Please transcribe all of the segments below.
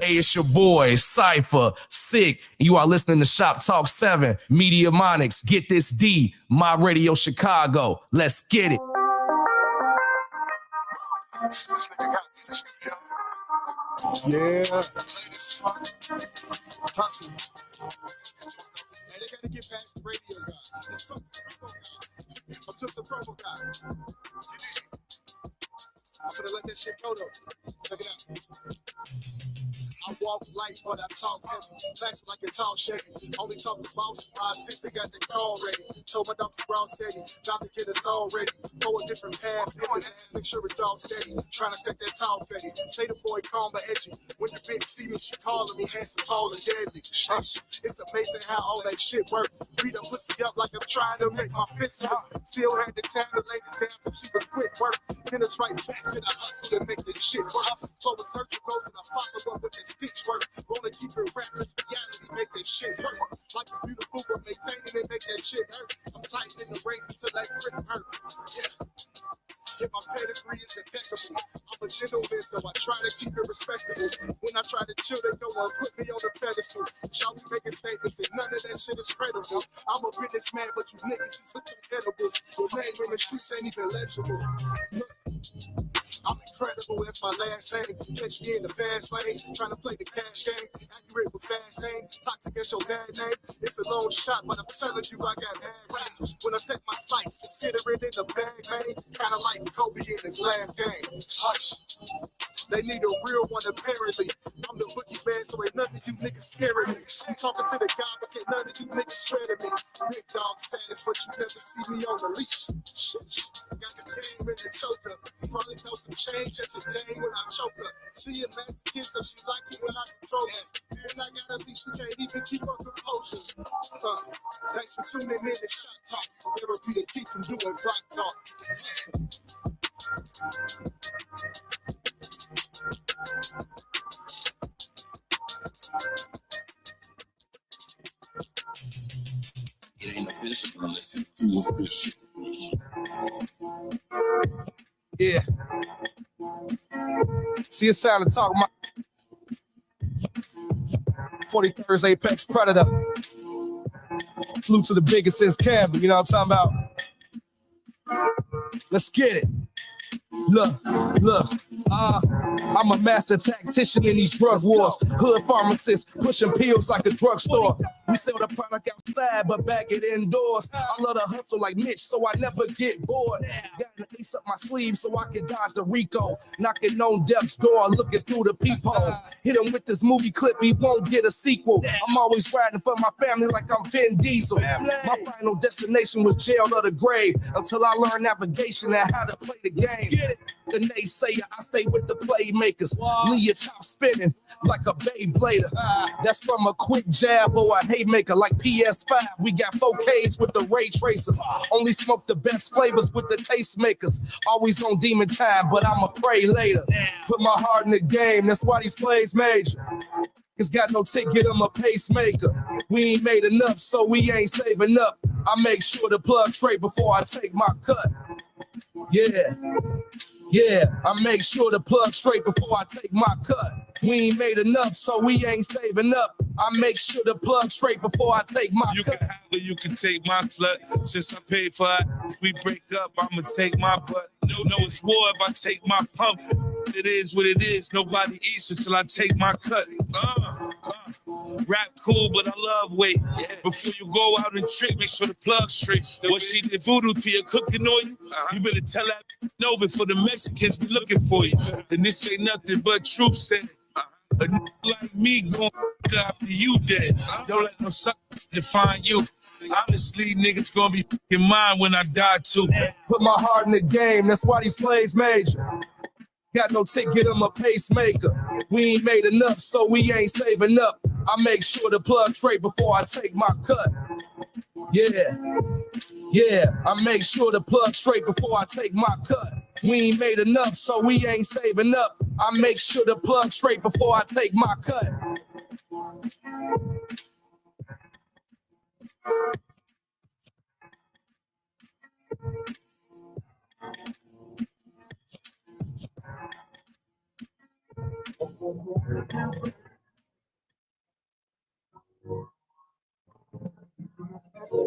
Hey, it's your boy, Cypher, Sick. You are listening to Shop Talk 7, Media Monix. Get this D, My Radio Chicago. Let's get it. Yeah. Hustle. And they gotta get past the radio guy. I'm just the promo guy. I'm gonna let that shit go though. Check it out. I walk light, but I talk heavy. Classic like a tall Chevy. Only talk to bosses. My assistant got the call ready. Told my doctor Brown steady. Got to get us all ready. Go a different path. Make sure it's all steady. Trying to stack that tall fatty. Say the boy calm but edgy. When the bitch see me, she calling me handsome, tall, and deadly. It's amazing how all that shit work. Beat her pussy up like I'm trying to make my fist hurt. Still had the time to lay it down because she was quick work. Then it's right back to the hustle and make this shit work. Flow is surgical and I follow up with this stitch work. Wanna keep it rap, this reality, make that shit work. Like it's beautiful, but maintaining it, make that shit hurt. I'm tightening the reins until that grip hurt. Yeah. Yeah, my pedigree is impeccable. I'm a gentleman, so I try to keep it respectable. When I try to chill, they go and put me on the pedestal. Shall we making statements and none of that shit is credible. I'm a businessman, but you niggas is hooked on edibles. Your name in the streets ain't even legible. I'm incredible, that's my last name. Catch me in the fast lane, trying to play the cash game. Accurate with fast name, toxic as your bad name. It's a long shot, but I'm telling you I got bad range. When I set my sights, consider it in the bag, man. Kinda like Kobe in his last game. Hush. They need a real one apparently. I'm the bookie man, so ain't none of you niggas scaring me. I'm talking to the guy, but can't none of you niggas swear to me. Big dog status, but you never see me on the leash. Shit. Got the game in the choker. Probably know some change at your game when I choke her. She a master so she like it when I control her. And I got a leash, she can't even keep her composure. Thanks for tuning in to Shop Talk. Therapy to keep from doing block talk. It ain't official unless it's too official. Yeah. See, it's time to talk my 43rd Apex Predator. Salute to the biggest since Campbell, you know what I'm talking about? Let's get it. Look, I'm a master tactician in these drug wars. Hood pharmacist, pushing pills like a drugstore. We sell the product outside, but back it indoors. I love to hustle like Mitch, so I never get bored. Got an ace up my sleeve so I can dodge the Rico. Knocking on death's door, looking through the peephole. Hit him with this movie clip, he won't get a sequel. I'm always riding for my family like I'm Vin Diesel. My final destination was jail or the grave until I learned navigation and how to play the game. The naysayer, I stay with the playmakers. Leave your top spinning like a Beyblader. That's from a quick jab or a haymaker like PS5. We got 4Ks with the ray tracers. Only smoke the best flavors with the tastemakers. Always on demon time, but I'ma pray later. Put my heart in the game, that's why these plays major. Cause got no ticket, I'm a pacemaker. We ain't made enough, so we ain't saving up. I make sure to plug straight before I take my cut. Yeah, I make sure to plug straight before I take my cut. We ain't made enough, so we ain't saving up. I make sure to plug straight before I take my cut. You can have it, you can take my slut. Since I paid for it, if we break up, I'ma take my butt. No, it's war if I take my pump. It is what it is. Nobody eats until I take my cut. Rap cool, but I love weight. Before you go out and trick, make sure the plug's straight. What she did voodoo to your cooking on you? You better tell that no before the Mexicans be looking for you. And this ain't nothing but truth said. A nigga like me going after you dead. Don't let no sucker define you. Honestly, niggas gonna be f***ing mine when I die too. Put my heart in the game, that's why these plays major. Got no ticket, I'm a pacemaker. We ain't made enough, so we ain't saving up. I make sure to plug straight before I take my cut. Yeah, I make sure to plug straight before I take my cut. We ain't made enough, so we ain't saving up. I make sure to plug straight before I take my cut. Here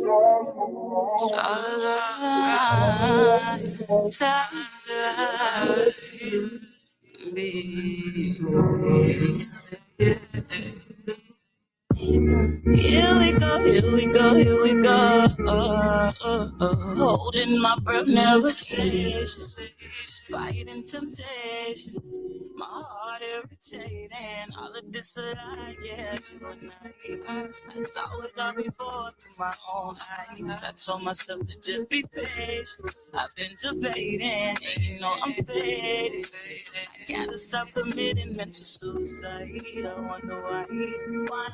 we go, here we go, here we go. Holding my breath, never cease. Fighting temptation, my heart irritating. All of this a lie, yeah, you and I saw it all before through my own eyes. I told myself to just be patient. I've been debating, and you know I'm faded. I gotta stop committing mental suicide. I wonder why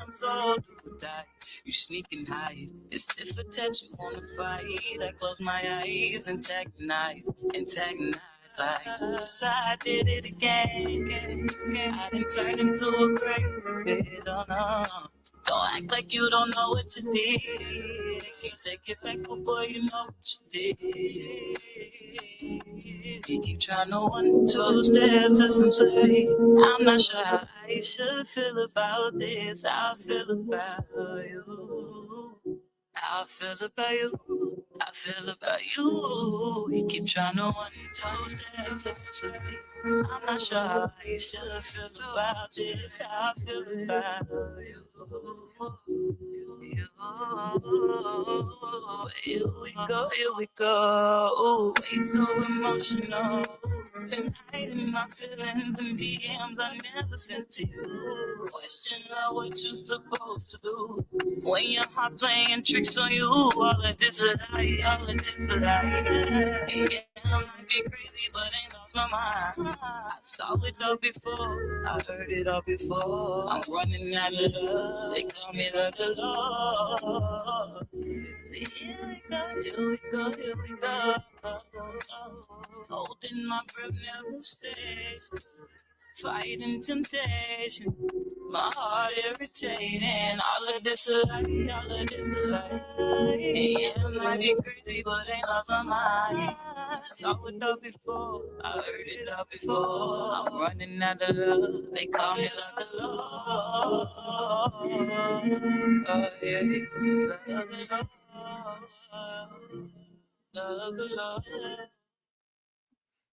I'm so do die. You sneaking high, it's stiff attention, wanna fight. I close my eyes, antagonize. Like, oops, I did it again. I done turned into a crazy bitch, oh no. Don't act like you don't know what you did. Can't take it back, but boy, you know what you did. You keep trying to 1, 2 steps to some sleep. I'm not sure how I should feel about this. How I feel about you. How I feel about you. I feel about you. You keep trying to 1, 2 steps to some sleep. I'm not sure how I should feel about this. How I feel about you. Here we go, here we go. Way so emotional. Been hiding my feelings in DMs I never sent to you. Question what you supposed to do when your heart playing tricks on you. All of this a lie, all of this a lie. Yeah, I might be crazy, but ain't lost my mind. I saw it all before, I heard it all before. I'm running out of love, they call me the Lord. Here we go, here we go, here we go. Holding my breath, never stays. Fighting temptation, my heart irritating. All of this a lie, all of this a lie. Yeah, I might be crazy, but ain't lost my mind. I saw it all before, I heard it all before. I'm running out of love, they call me like a Lord. Oh yeah, love the Lord. Love the Lord.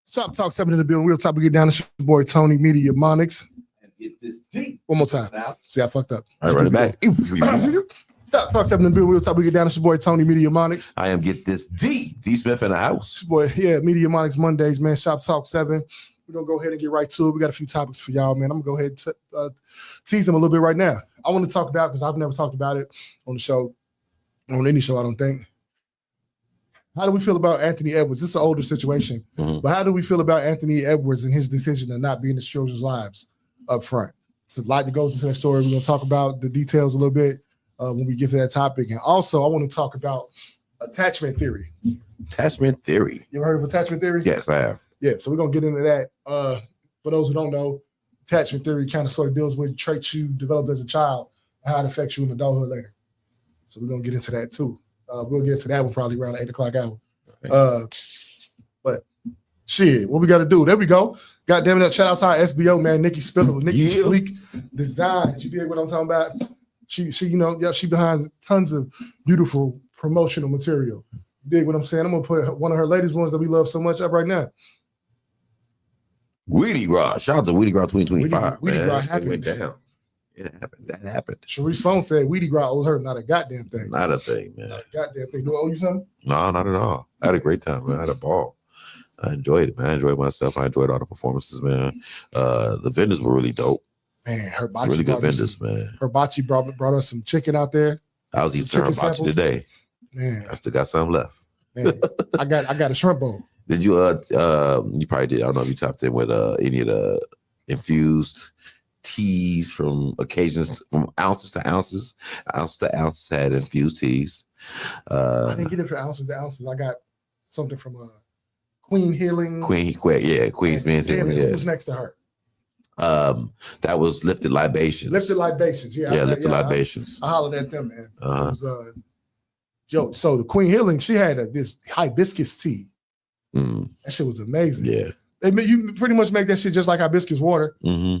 Shop Talk 7 in the building. Real top. We get down. It's your boy Tony, Media Monix. And get this deep. One more time. See, I fucked up. All right, run it back. Shop Talk 7 in the building. Real top. We get down. It's your boy Tony, Media Monix. I am Get This D Smith in the house. It's your boy, yeah, Media Monix Mondays, man. Shop Talk 7. We're gonna go ahead and get right to it. We got a few topics for y'all, man. I'm gonna go ahead and tease them a little bit right now. I want to talk about, because I've never talked about it on the show, on any show, I don't think. How do we feel about Anthony Edwards? This is an older situation, but how do we feel about Anthony Edwards and his decision to not be in his children's lives up front? It's a lot that goes into that story. We're going to talk about the details a little bit when we get to that topic. And also, I want to talk about attachment theory. Attachment theory. You ever heard of attachment theory? Yes, I have. Yeah, so we're going to get into that. For those who don't know, attachment theory kind of sort of deals with traits you developed as a child and how it affects you in adulthood later. So we're going to get into that too. We'll get to that one probably around the 8 o'clock hour. But shit, what we got to do? There we go. God damn it. Shout out to our SBO, man. Nikki Spiller with Nikki Sleek Design. You dig what I'm talking about? She she behind tons of beautiful promotional material. You dig what I'm saying? I'm going to put one of her latest ones that we love so much up right now. Weedy Gras. Shout out to Weedy Gras 2025. Weedy Gras happened. It went down. It happened. That happened. Sharice Sloan said Weedy Gras owes her not a goddamn thing. Not a thing, man. Not a goddamn thing. Do I owe you something? No, not at all. I had a great time, man. I had a ball. I enjoyed it, man. I enjoyed myself. I enjoyed all the performances, man. The vendors were really dope. Man, Herbachi really good vendors, man. Herbachi brought us some chicken out there. I was eating Herbachi today. Man, I still got some left. Man, I got a shrimp bowl. Did you you probably did. I don't know if you tapped in with any of the infused teas from occasions, from ounces to ounces. Ounces to ounces had infused teas. I didn't get it for ounces to ounces. I got something from Queen Healing. Queen's Men's Healing. Who was next to her? That was Lifted Libations. Lifted Libations, Lifted Libations. I hollered at them, man. It was, so the Queen Healing, she had this hibiscus tea. That shit was amazing. Yeah. You pretty much make that shit just like hibiscus water.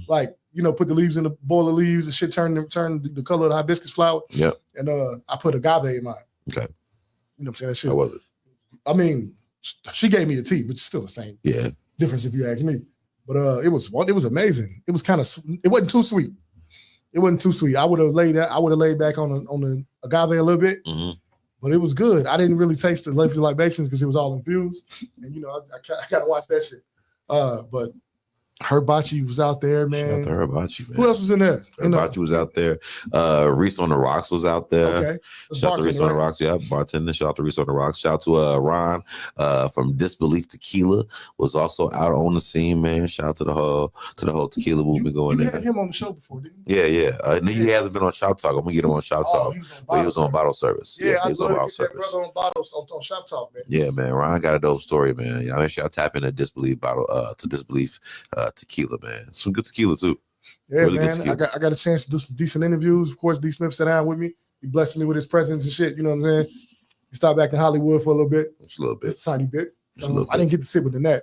Like, put the leaves in the bowl of leaves, the shit turn the color of the hibiscus flower. Yep. And I put agave in mine. Okay. You know what I'm saying? That shit. How was it? I mean, she gave me the tea, but it's still the same difference if you ask me. But it was amazing. It was kind of, it wasn't too sweet. It wasn't too sweet. I would have laid back on the agave a little bit, but it was good. I didn't really taste the lefty libations because it was all infused, and you know I gotta watch that shit. But Herbachi was out there, man. Shout out to Herbachi, man. Who else was in there? Herbachi was out there. Reese on the Rocks was out there. Okay. Shout out to Reese on the Rocks. Yeah, bartender. Shout out to Reese on the Rocks. Shout out to Ron from Disbelief Tequila was also out on the scene, man. Shout out to the whole tequila movement going there. You had him on the show before, didn't you? Yeah. He hasn't been on Shop Talk. I'm gonna get him on Shop Talk. He was on bottle service. Yeah, I was love on to bottle get service. that brother on bottles on Shop Talk, man. Yeah, man. Ron got a dope story, man. Y'all make sure y'all tap into Disbelief bottle to Disbelief tequila, man. Some good tequila too. Yeah, really man. I got a chance to do some decent interviews. Of course, D. Smith sat down with me. He blessed me with his presence and shit. You know what I'm saying? He stopped back in Hollywood for a little bit. Just a little bit. Just a tiny bit. I I didn't get to sit with the net.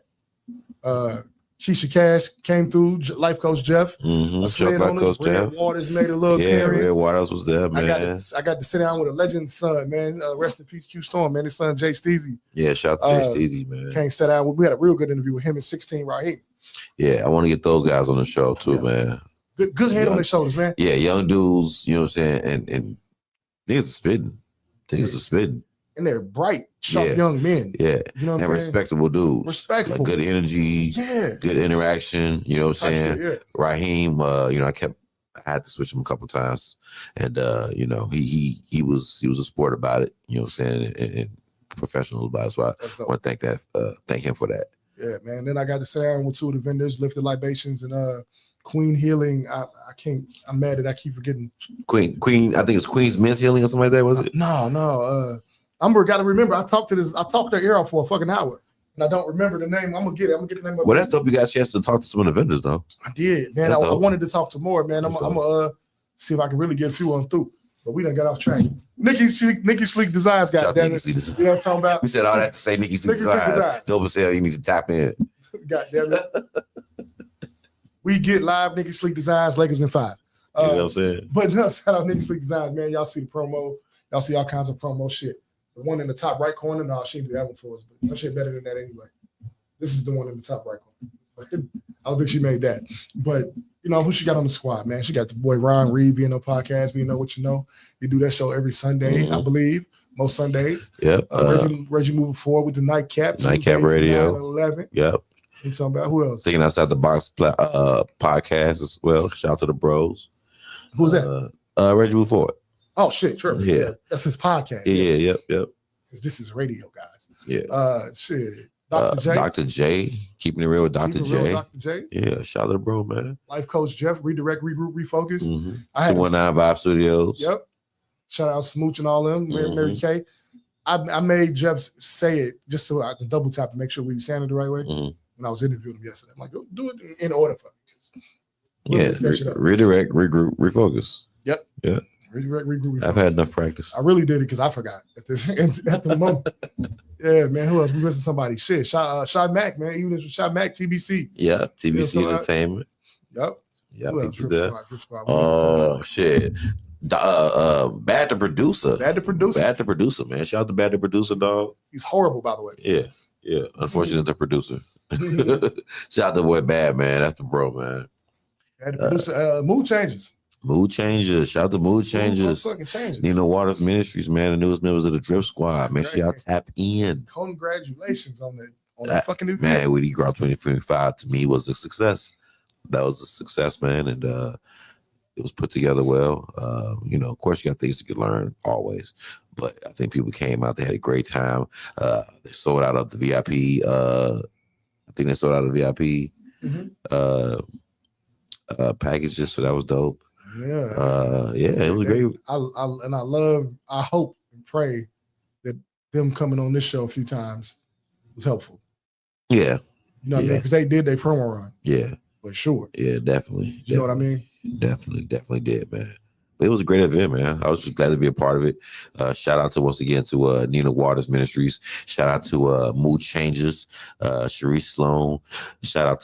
Keisha Cash came through. Life Coach Jeff. Shoptalk Coach Jeff. Waters made a little appearance. Red Waters was there, man. I got to sit down with a legend's son, man. Rest in peace, Q Storm, man. His son Jay Steezy. Yeah, shout out to Jay Steezy, man. Came sit down. We had a real good interview with him and 16 Raheem. Yeah, I want to get those guys on the show too, man. Good head on their shoulders, man. Yeah, young dudes, you know what I'm saying? And niggas are spitting. Niggas are spitting. And they're bright, sharp young men. Yeah. You know what I'm saying? Respectable dudes. Respectable. Like good energy. Yeah. Good interaction. You know what I'm saying? Yeah. Raheem, you know, I had to switch him a couple times. And you know, he was a sport about it, you know what I'm saying, and professional about it. So I want to thank him for that. Yeah, man. Then I got to sit down with two of the vendors, Lifted Libations and Queen Healing. I'm mad that I keep forgetting. Queen, I think it's Queen's Men's Healing or something like that, was it? No. I'm gotta remember. I talked to Arrow for a fucking hour. And I don't remember the name. I'm gonna get the name of it. Well, that's dope. You got a chance to talk to some of the vendors, though. I did, man. I wanted to talk to more, man. I'm gonna see if I can really get a few of them through. But we done got off track. Nikki Sleek Designs, goddamn it. You know what I'm talking about? We said all that to say Nikki Sleek Designs. Dope as hell. You need to tap in. Goddamn it. We get live Nikki Sleek Designs, Lakers in 5. You know what I'm saying? But no, shout out Nikki Sleek Designs, man. Y'all see the promo. Y'all see all kinds of promo shit. The one in the top right corner, no, she didn't do that one for us, but that shit better than that anyway. This is the one in the top right corner. I don't think she made that. But, you know, who she got on the squad, man? She got the boy Ron Reed, VNO Podcast, We Know What You Know. You do that show every Sunday, I believe. Most Sundays. Yep. Reggie moving forward with the Nightcap. Nightcap Radio. 11. Yep. You talking about who else? Thinking Outside the Box podcast as well. Shout out to the bros. Who's that? Reggie Move Forward. Oh shit, Trevor. Yeah. That's his podcast. Yeah. Yep. Because this is radio, guys. Yeah. Shit. Dr. J. Dr. J. Keeping it real with Dr. J. Dr. J. Yeah. Shout out to the bro, man. Life Coach Jeff. Redirect, Regroup, Refocus. 219 Vibe Studios. Yep. Shout out Smooch and all them. Mary Kay. I made Jeff say it just so I can double tap and make sure we were saying it the right way. When I was interviewing him yesterday, I'm like, do it in order for me. Yeah. Redirect, regroup, refocus. Yep. Yeah. Redirect, regroup, refocus. I've had enough practice. I really did it because I forgot at the moment. Yeah, man. Who else? We missing somebody. Shit. Shot Mac, man. Even if Shot Mac, TBC. Yeah. TBC Entertainment. Yep. Yeah. Who else? Drip Squad. Oh shit. Bad the producer. Bad the producer, man. Shout out to Bad the producer, dog. He's horrible, by the way. Yeah. Unfortunately, the producer. Shout out to boy Bad, man. That's the bro, man. Bad the producer. Mood Changes. Mood Changers. Shout out to Mood Changers. Changes. Nina Waters Ministries, man. The newest members of the Drip Squad. Make sure y'all tap in. Congratulations on that fucking event. Man, Weedy Grow 2025 to me was a success. That was a success, man. And it was put together well. You know, of course, you got things you can learn always. But I think people came out. They had a great time. They sold out of the VIP. I think they sold out of the VIP packages. So that was dope. Yeah. It was great. I hope and pray that them coming on this show a few times was helpful. Yeah. You know what I mean? Because they did their promo run. Yeah. For sure. Yeah, definitely. You know what I mean? Definitely did, man. But it was a great event, man. I was just glad to be a part of it. Shout out to once again to Nina Waters Ministries. Shout out to Mood Changers, Sharice Sloan. Shout out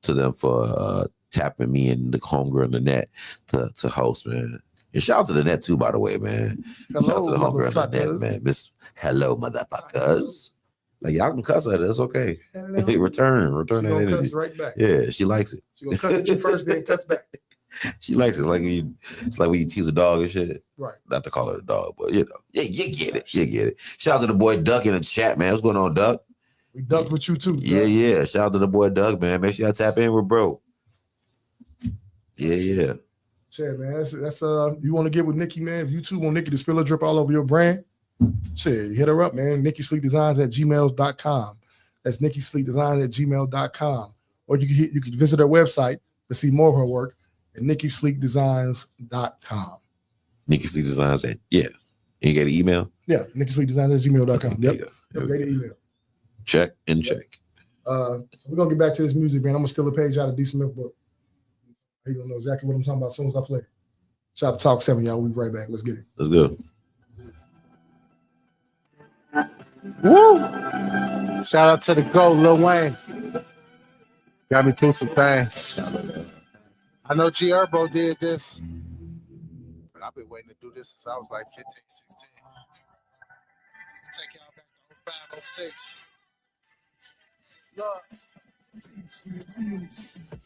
to them for tapping me and the homegirl in the net to host, man. And shout out to the net too, by the way, man. Shout out to the homegirl on the net, man. Miss Hello, motherfuckers. Like y'all can cuss at it. That's okay. return that energy. Cuss right back. Yeah, she likes it. She gonna cuss at you first, then cuts back. She likes it. It's like when you tease a dog and shit. Right. Not to call her a dog, but you get it. You get it. Shout out to the boy Duck in the chat, man. What's going on, Duck? We ducked with you too. Yeah. Shout out to the boy Doug, man. Make sure y'all tap in with bro. Yeah. Shit, man. That's you want to get with Nikki, man. If you too want Nikki to spill a drip all over your brand, shit, hit her up, man. NikkiSleekDesigns@gmail.com. That's NikkiSleekDesigns@gmail.com. Or you can visit her website to see more of her work at NikkiSleekDesigns.com. Nikki Sleek Designs You got an email? Yeah, NikkiSleekDesigns@gmail.com. Yep. Okay. Great email. Check and check. So we're gonna get back to this music, man. I'm gonna steal a page out of D. Smith book. You don't know exactly what I'm talking about as soon as I play. Shop Talk 7, y'all. We'll be right back. Let's get it. Let's go. Woo! Shout out to the GOAT, Lil Wayne. Got me through some things. I know G Herbo did this, but I've been waiting to do this since I was like 15, 16. Take y'all back to 05, 06. Look.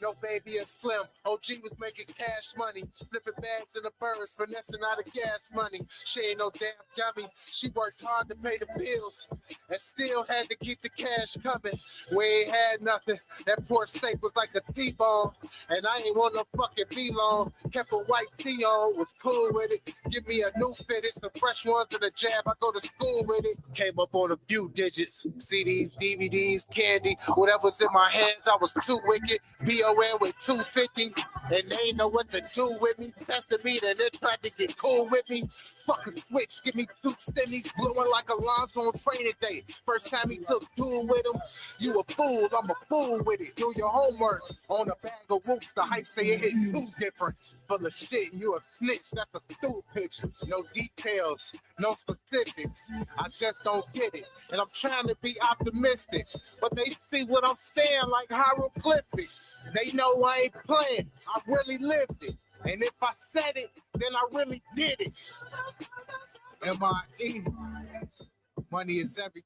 Yo, baby and Slim. OG was making cash money, flipping bags in the birds, finessing out of gas money. She ain't no damn dummy. She worked hard to pay the bills and still had to keep the cash coming. We ain't had nothing. That pork steak was like a T-bone, and I ain't want no fucking B-long. Kept a white tee on, was cool with it. Give me a new fit, it's the fresh ones and a jab. I go to school with it. Came up on a few digits. CDs, DVDs, candy, whatever's in my hands. I was too wicked. BOL with 250, and they ain't know what to do with me. Tested me, then they tried to get cool with me. Fuck a switch, give me 2 stimmies, blowing like Alonzo on training day. First time he took duel with him. You a fool, I'm a fool with it. Do your homework on a bag of roots. The hype say it hit too different. Full of shit, you a snitch. That's a stool picture. No details, no specifics. I just don't get it, and I'm trying to be optimistic, but they see what I'm saying like hieroglyphics. They know I ain't playing. I really lived it. And if I said it, then I really did it. M.I.E. Money is everything.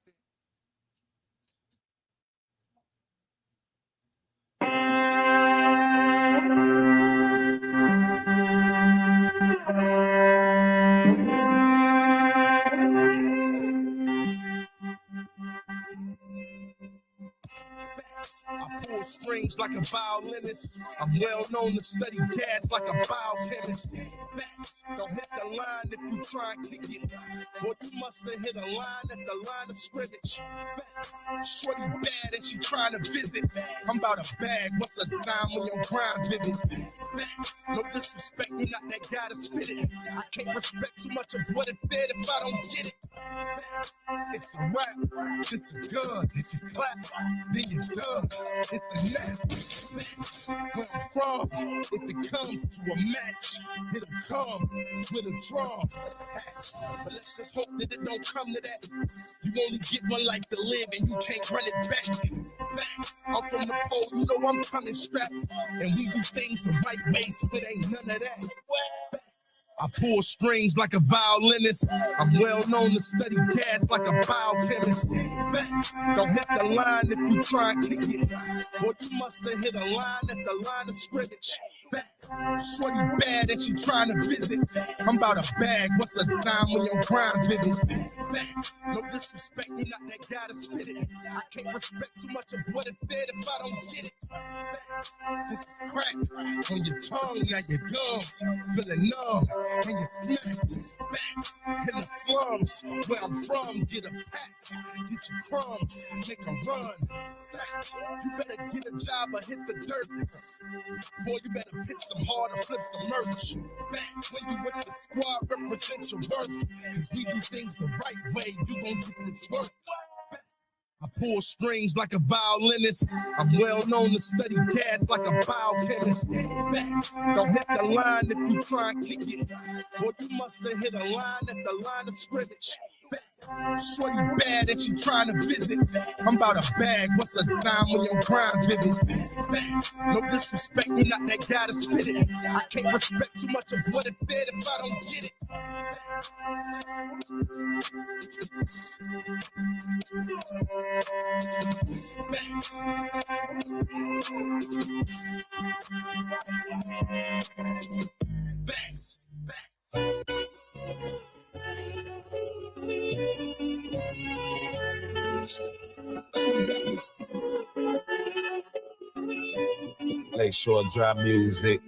I pull strings like a violinist. I'm well known to study gas like a biochemist. Facts don't hit the line if you try and kick it. Or you must have hit a line at the line of scrimmage. Facts, shorty bad and she trying to visit. I'm about a bag, what's a dime when your grind vivid? Facts, no disrespect, you're not that guy to spit it. I can't respect too much of what it fed if I don't get it. Facts, it's a rap, it's a gun, it's a clap, then you're done. It's a nap. Facts, where I'm from, if it comes to a match, it'll come with a draw. Facts, but let's just hope that it don't come to that. You only get one life to live and you can't run it back. Facts, I'm from the pole, you know I'm coming strapped, and we do things the right way, so it ain't none of that. I pull strings like a violinist. I'm well known to study gas like a biochemist. Facts don't hit the line if you try and kick it. Or you must have hit a line at the line of scrimmage. Facts, shorty bad and she trying to visit. I'm about a bag, what's a dime when your grind vivid? Facts, no disrespect, you're not that guy to spit it. I can't respect too much of what it fed if I don't get it. Facts, it's crack on your tongue, now your gums feeling numb. And you smack facts in the slums where I'm from. Get a pack, get your crumbs, make a run. Stack. You better get a job or hit the dirt. Boy, you better pitch some hard or flip some merch. Facts. When you with the squad, represent your work. Cause we do things the right way, you gon' get this work. I pull strings like a violinist. I'm well known to study gas like a biochemist. Facts don't hit the line if you try and kick it. Or you must have hit a line at the line of scrimmage. Facts, Shorty bad and she trying to visit. I'm about a bag, what's a dime when your grind vivid? Facts, no disrespect, you're not that guy to spit it. I can't respect too much of what it said if I don't get it. Facts. Lakeshore Drive Music.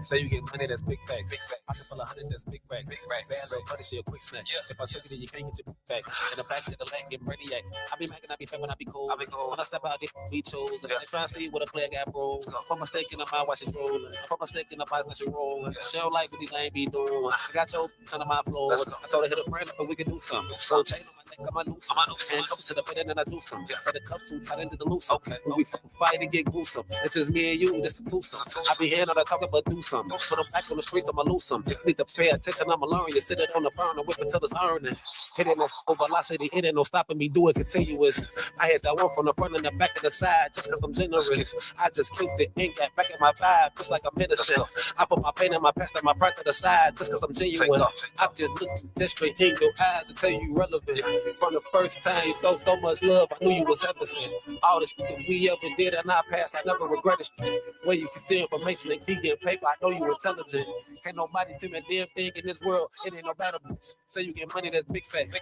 Say you get money, that's big facts. Pocket full of 100, that's big racks. Bad little money, she a quick snack. If I took it, then you can't get your back. In the back of the leg, get brainiac. I be macking, I be fair when I be cool. When I step out, we chose. And they try to see what a player got broke. Put my steak in the mouth while she rolling. I put my steak in the pipe while she rolling. She don't like what these lame be doing. I got your kind of my floor. I told her hit a friend up and we can do something. So chain on my neck, got my loose. And come to the bed and then I do something. For the cuffs too tight into the loose. When we fight and get gruesome. It's just me and you, this is twosome. I be here on the talking, but do something. Put them back on the streets, I'ma lose some. Need to pay attention, I'ma learn. You sit it on the burner, whip it till it's earning. Hit it no velocity, it ain't no stopping me, do it continuous. I hit that one from the front and the back and the side, just cause I'm generous. I just keep the ink back in my vibe, just like I'm innocent. I put my pain in my past and my pride to the side, just cause I'm genuine. I just look that straight in your eyes and tell you relevant. From the first time you showed so much love, I knew you was everything. All the shit that we ever did in our past, I never regretted shit. When you can see information and keep getting paper, I know you intelligent. Can't nobody tell me a damn thing in this world. It ain't no battle. Say you get money, that's big facts.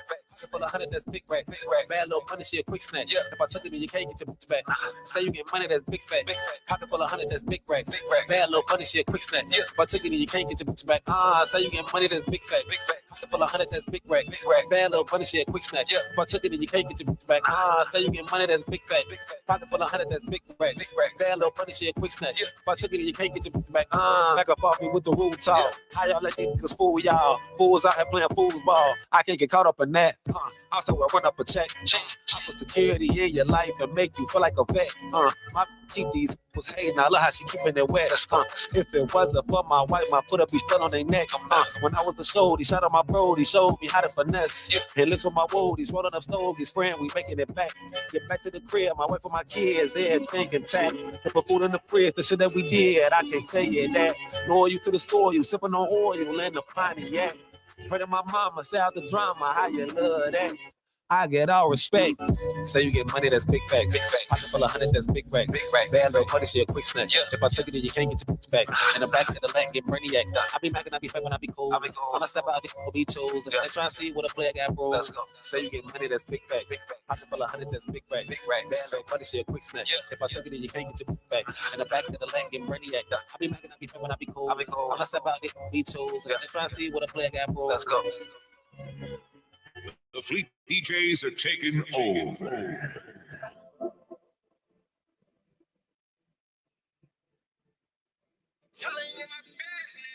Full of 100, that's big racks. Bad little money, she a quick snack. If I took it, then you can't get your bitch back. Say you get money, that's big facts. Pocket full of 100, that's big racks. Bad little money, she a quick snack. If I took it, then you can't get your bitch back. Say you get money, that's big facts. Pocket full of 100, that's big racks. Bad little money, she a quick snack. If I took it, then you can't get your bitch back. Say you get money, that's big facts. Pocket full of 100, that's big racks. Bad little money, she a quick snack. If I took it, then you can't get your bitch back. Back up off me with the rule talk. How y'all let these niggas fool y'all? Fools out here playing foosball. I can't get caught up in that. Also, I run up a check. I put security in your life and make you feel like a vet. My keep these was hating. Now look how she keeping it wet. If it wasn't for my wife, my foot up be still on their neck. When I was a shorty, shot on my bro, he showed me how to finesse. And looks on my woodies, rolling up stogies, friend, we making it back. Get back to the crib, my wife and my kids, everything intact. To put food in the fridge, the shit that we did, I can't tell you that. Loyal you to the soil, you sipping on oil and the Pontiac. Pray to my mama, say out the drama, how you love that. I get all respect. Say you get money, that's big facts. Pocket full of 100, that's big racks. Bad little money, she a quick snack. If I took it, then you can't get your bitch back. In the back of the leg, get brainiac. I be macking, I be fake when I be cool. When I step out, they will be chose. And they try to see what a player got broke. Say you get money, that's big facts. Pocket full of 100, that's big racks. Bad little money, she a quick snack. If I took it, then you can't get your bitch back. In the back of the leg, get brainiac. I be macking, I be fake when I be cool. When I step out, they will be chose. And they try to see what a player got broke. Let's go. The Fleet DJs are taking over. Telling you my business.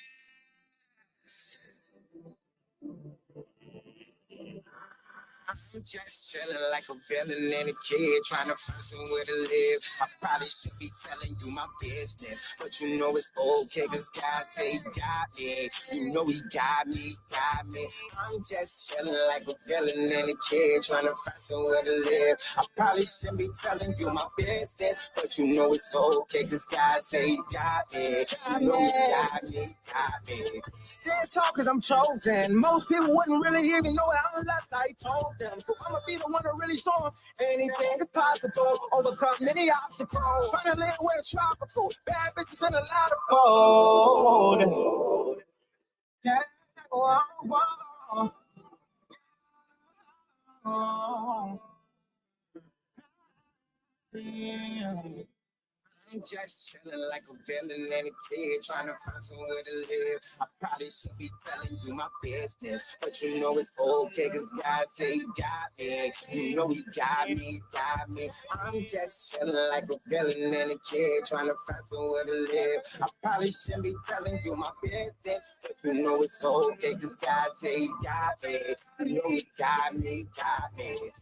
I'm just chilling like a villain and a kid trying to find somewhere to live. I probably should be telling you my business, but you know it's okay cause God say he got me. You know he got me. I'm just chilling like a villain and a kid trying to find somewhere to live. I probably shouldn't be telling you my business, but you know it's okay cause God say he got me. You know he got me. Still talk cause I'm chosen. Most people wouldn't really even know it unless I told them. So I'ma be the one to really show them anything is possible. Overcome many obstacles. Trying to live where it's tropical. Bad bitches in a lot of food. Yeah. I'm just chilling like a villain and a kid trying to find somewhere to live. I probably should be telling you my business, but you know it's okay cause God say he got me. You know he got me. I'm just chilling like a villain and a kid trying to find somewhere to live. I probably shouldn't be telling you my business, but you know it's okay cause God say he got me. You know he got me.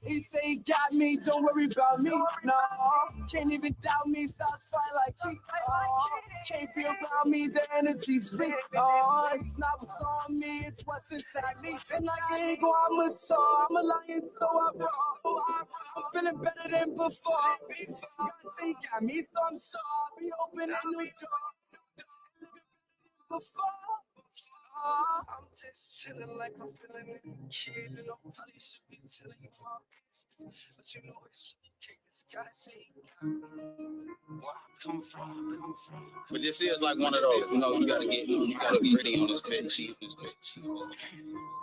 He say he got me, don't worry about me. No, can't even doubt me. Starts like heat. Can't be around me, the energy's weak. It's not what's on me, it's what's inside me. And like an eagle, I'm a soul, I'm a lion, so I roar. I'm feeling better than before. God say he got me, so I'm sorry. Opening new doors. Before. I'm just chilling like I'm feeling a kid, and nobody should be telling you my business. But you know it's okay, this guy say where I come from. But this is like one of those, you know, you gotta be ready on this bitch.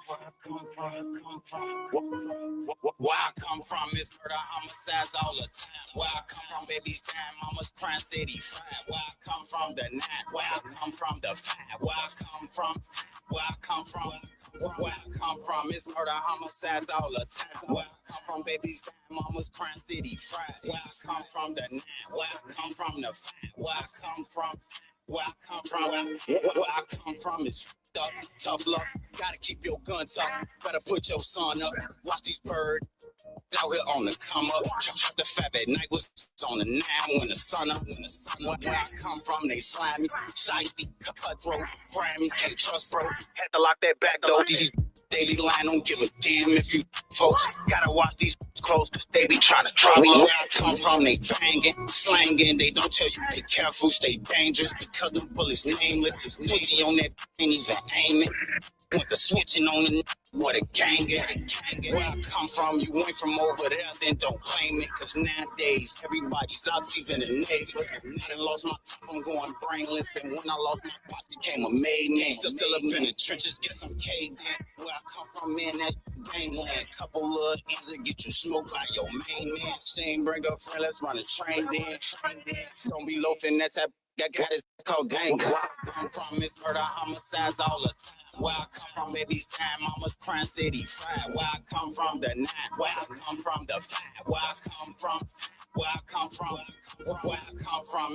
Where I come from is murder, homicides all the time. Where I come from, baby's time, mama's crime city fried. Where I come from, the night. Where I come from, the fight. Where I come from is murder, homicides all the time. Where I come from, baby's time, mama's crime city fried. Where I come from, the night. Where I come from, the fight. Where I come from is fucked up, tough luck. Gotta keep your gun tough. Better put your son up. Watch these birds out here on the come up. Chop the fab at night was on the 9 when the sun up. Where I come from, they slime me. Shiesty, cutthroat, grab me, can't trust, bro. Had to lock that back door. These daily line don't give a damn if you folks. Gotta watch these close, they be trying to drop me. Where I come from, they banging, slanging. They don't tell you be careful, stay dangerous. Because the bullets nameless, Gucci on that ain't even aiming. With the switching on the what a gang it. Where I come from, you ain't from over there, then don't claim it. Cause nowadays, everybody's out, even the neighbors. I done lost my top, I'm going brainless. And when I lost my pops, became a maid man. Still up in the trenches, get some caved in. Where I come from, man, that gangland. Couple of ends that get you smoked by your main man. Same bring a friend, let's run a train then. Don't be loafing, that's that. Got it called gang. Where I come from is murder, homicides all the time. Where I come from, baby's time, mama's crime city fried. Where I come from, the night. Where I come from, the fight. Where I come from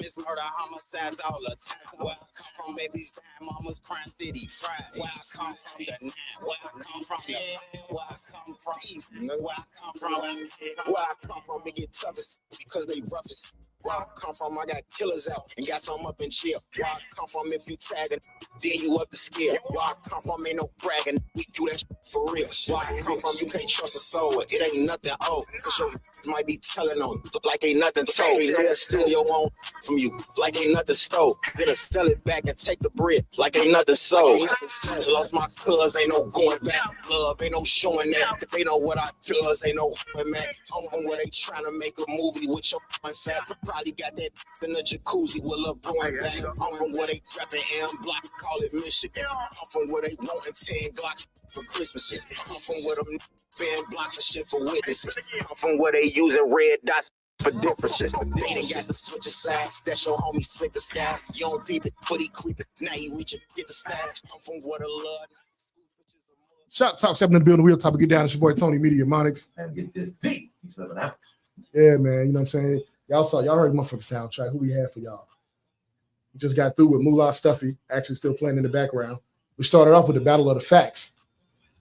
is murder, homicides all the time. Where I come from, baby's time, mama's crime city fried. Where I come from, the night. Where I come from, the fight. Where I come from, it get toughest because they roughest. Where I come from, I got killers out and got some up in jail. Where I come from, if you tagging, then you up the scale. Where I come from, ain't no bragging, we do that for real. Where I come from, you can't trust a soul, it ain't nothing old. Cause your might be telling on you, like ain't nothing told. They'll steal your own from you, like ain't nothing stole. Then they'll sell it back and take the bread, like ain't nothing sold. Lost my cuz, ain't no going back. Love, ain't no showing that. They know what I does, ain't no man. I'm from where they trying to make a movie with your fat. Probably got that in the jacuzzi with LeBron back. I'm from where they trapping M block, call it Michigan. I'm from where they wanting 10 Glocks for Christmases. I'm from where them fan blocks and shit for witnesses. I'm from where they using red dots for differences. They ain't got the switch of sides. That's your homie slick the skies. You don't peep it, but he creep it. Now he reaching, get the stash. I'm from where the love. Shoptalk 7 in the building, real topic. Get down. It's your boy Tony Media Monix. And get this deep. He's living out. Yeah, man. You know what I'm saying? Y'all heard the motherfucking soundtrack. Who we had for y'all? We just got through with Moolah Stuffy, actually still playing in the background. We started off with the Battle of the Facts.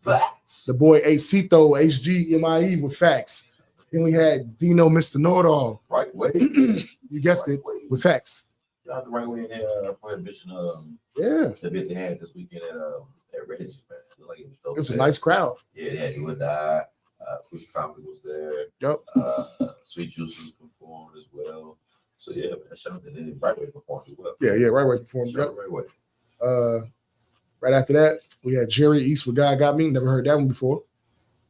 The boy Acito, HGMIE with Facts. Then we had Dino, Mr. Know-It-All. Right way. You guessed it, with Facts. Not the right way in there, Prohibition. Yeah. The bit they had this weekend at Reggie's, man. Like it was a nice crowd. Yeah, they had You and I. Chris Comic was there. Yep. Sweet Juices performed as well. So yeah, man, shout out to them. Right Way performed as well. Yeah, Right Way performed. Yep. Right Way. Right after that, we had Jerry East with God Got Me. Never heard that one before.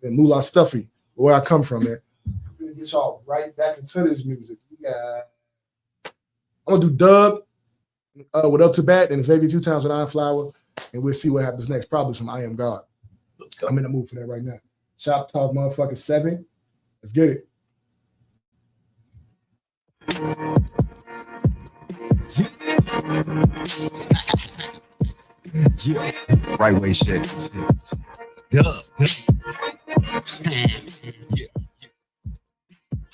Then Moolah Stuffy, where I come from, man. We're gonna get y'all right back into this music. I'm gonna do Dub with Up to Bat and Xavier 2 times with Iron Flower, and we'll see what happens next. Probably some I Am God. Let's go. I'm in the mood for that right now. Shop Talk motherfucking 7. Let's get it. Yeah. Right way shit. Duh.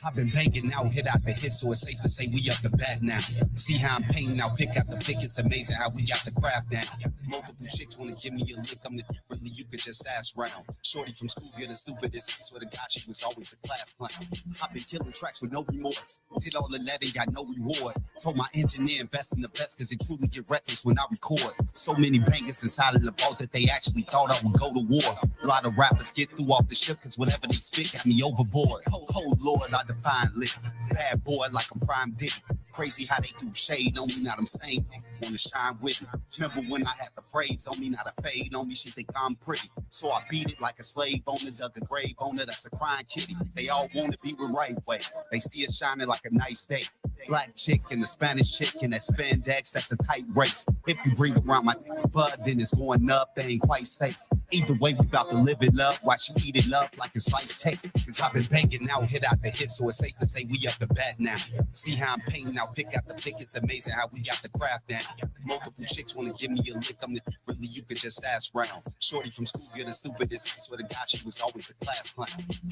I've been banging out, hit out the hit, so it's safe to say we up the bat now. See how I'm painting now, pick out the pick. It's amazing how we got the craft down. Multiple chicks wanna give me a lick. I'm the really you could just ask round. Shorty from school, you're the stupidest. Swear to God, she was always a class clown. I've been killing tracks with no remorse. Did all of that and got no reward. Told my engineer invest in the best, cause it truly get reckless when I record. So many bangers inside of the vault that they actually thought I would go to war. A lot of rappers get through off the ship, cause whatever they spit got me overboard. Oh Lord, I define lit. Bad boy like I'm Prime Diddy. Crazy how they do shade on me, not I'm saying wanna shine with me. Remember when I had the praise on me, not a fade on me, shit think I'm pretty. So I beat it like a slave owner, dug a grave owner, that's a crying kitty. They all wanna be with right way. They see it shining like a nice day. Black chick and the Spanish chick and that spandex, that's a tight race. If you bring around my bud, then it's going up, they ain't quite safe. Either way, we about to live it up, watch you eat it up like a sliced cake. Cause I've been banging out, hit out the hit, so it's safe to say we up the bat now. See how I'm painting now, pick out the pick, it's amazing how we got the craft down. Multiple chicks wanna give me a lick, I'm the really you could just ask round. Shorty from school, you're the stupidest, swear to God, she was always a class clown.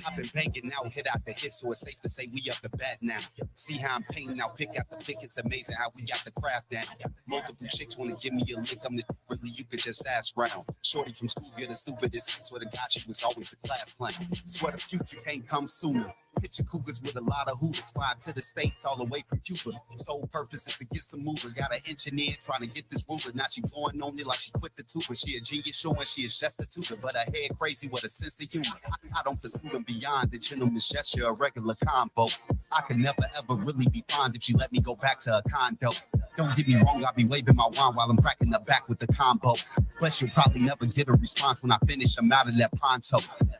I've been banging out, hit out the hit, so it's safe to say we up the bat now. See how I'm painting now, pick out the pick, it's amazing how we got the craft down. Multiple chicks wanna give me a lick, I'm the really you could just ask round. Shorty from school, you're the stupidest, swear to God, she was always a class clown. Swear the future can't come sooner. Picture cougars with a lot of hooters, fly to the States all the way from Cuba. Sole purpose is to get some mover. Got an engineer trying to get this ruler. Now she blowing on it like she quit the tuber. She a genius showing she is just a tutor, but her head crazy with a sense of humor. I don't pursue them beyond the gentleman's gesture, a regular combo. I could never ever really be fond if she let me go back to her condo. Don't get me wrong, I'll be waving my wand while I'm cracking the back with the combo. But you'll probably never get a response when I finish. I'm out of that pronto.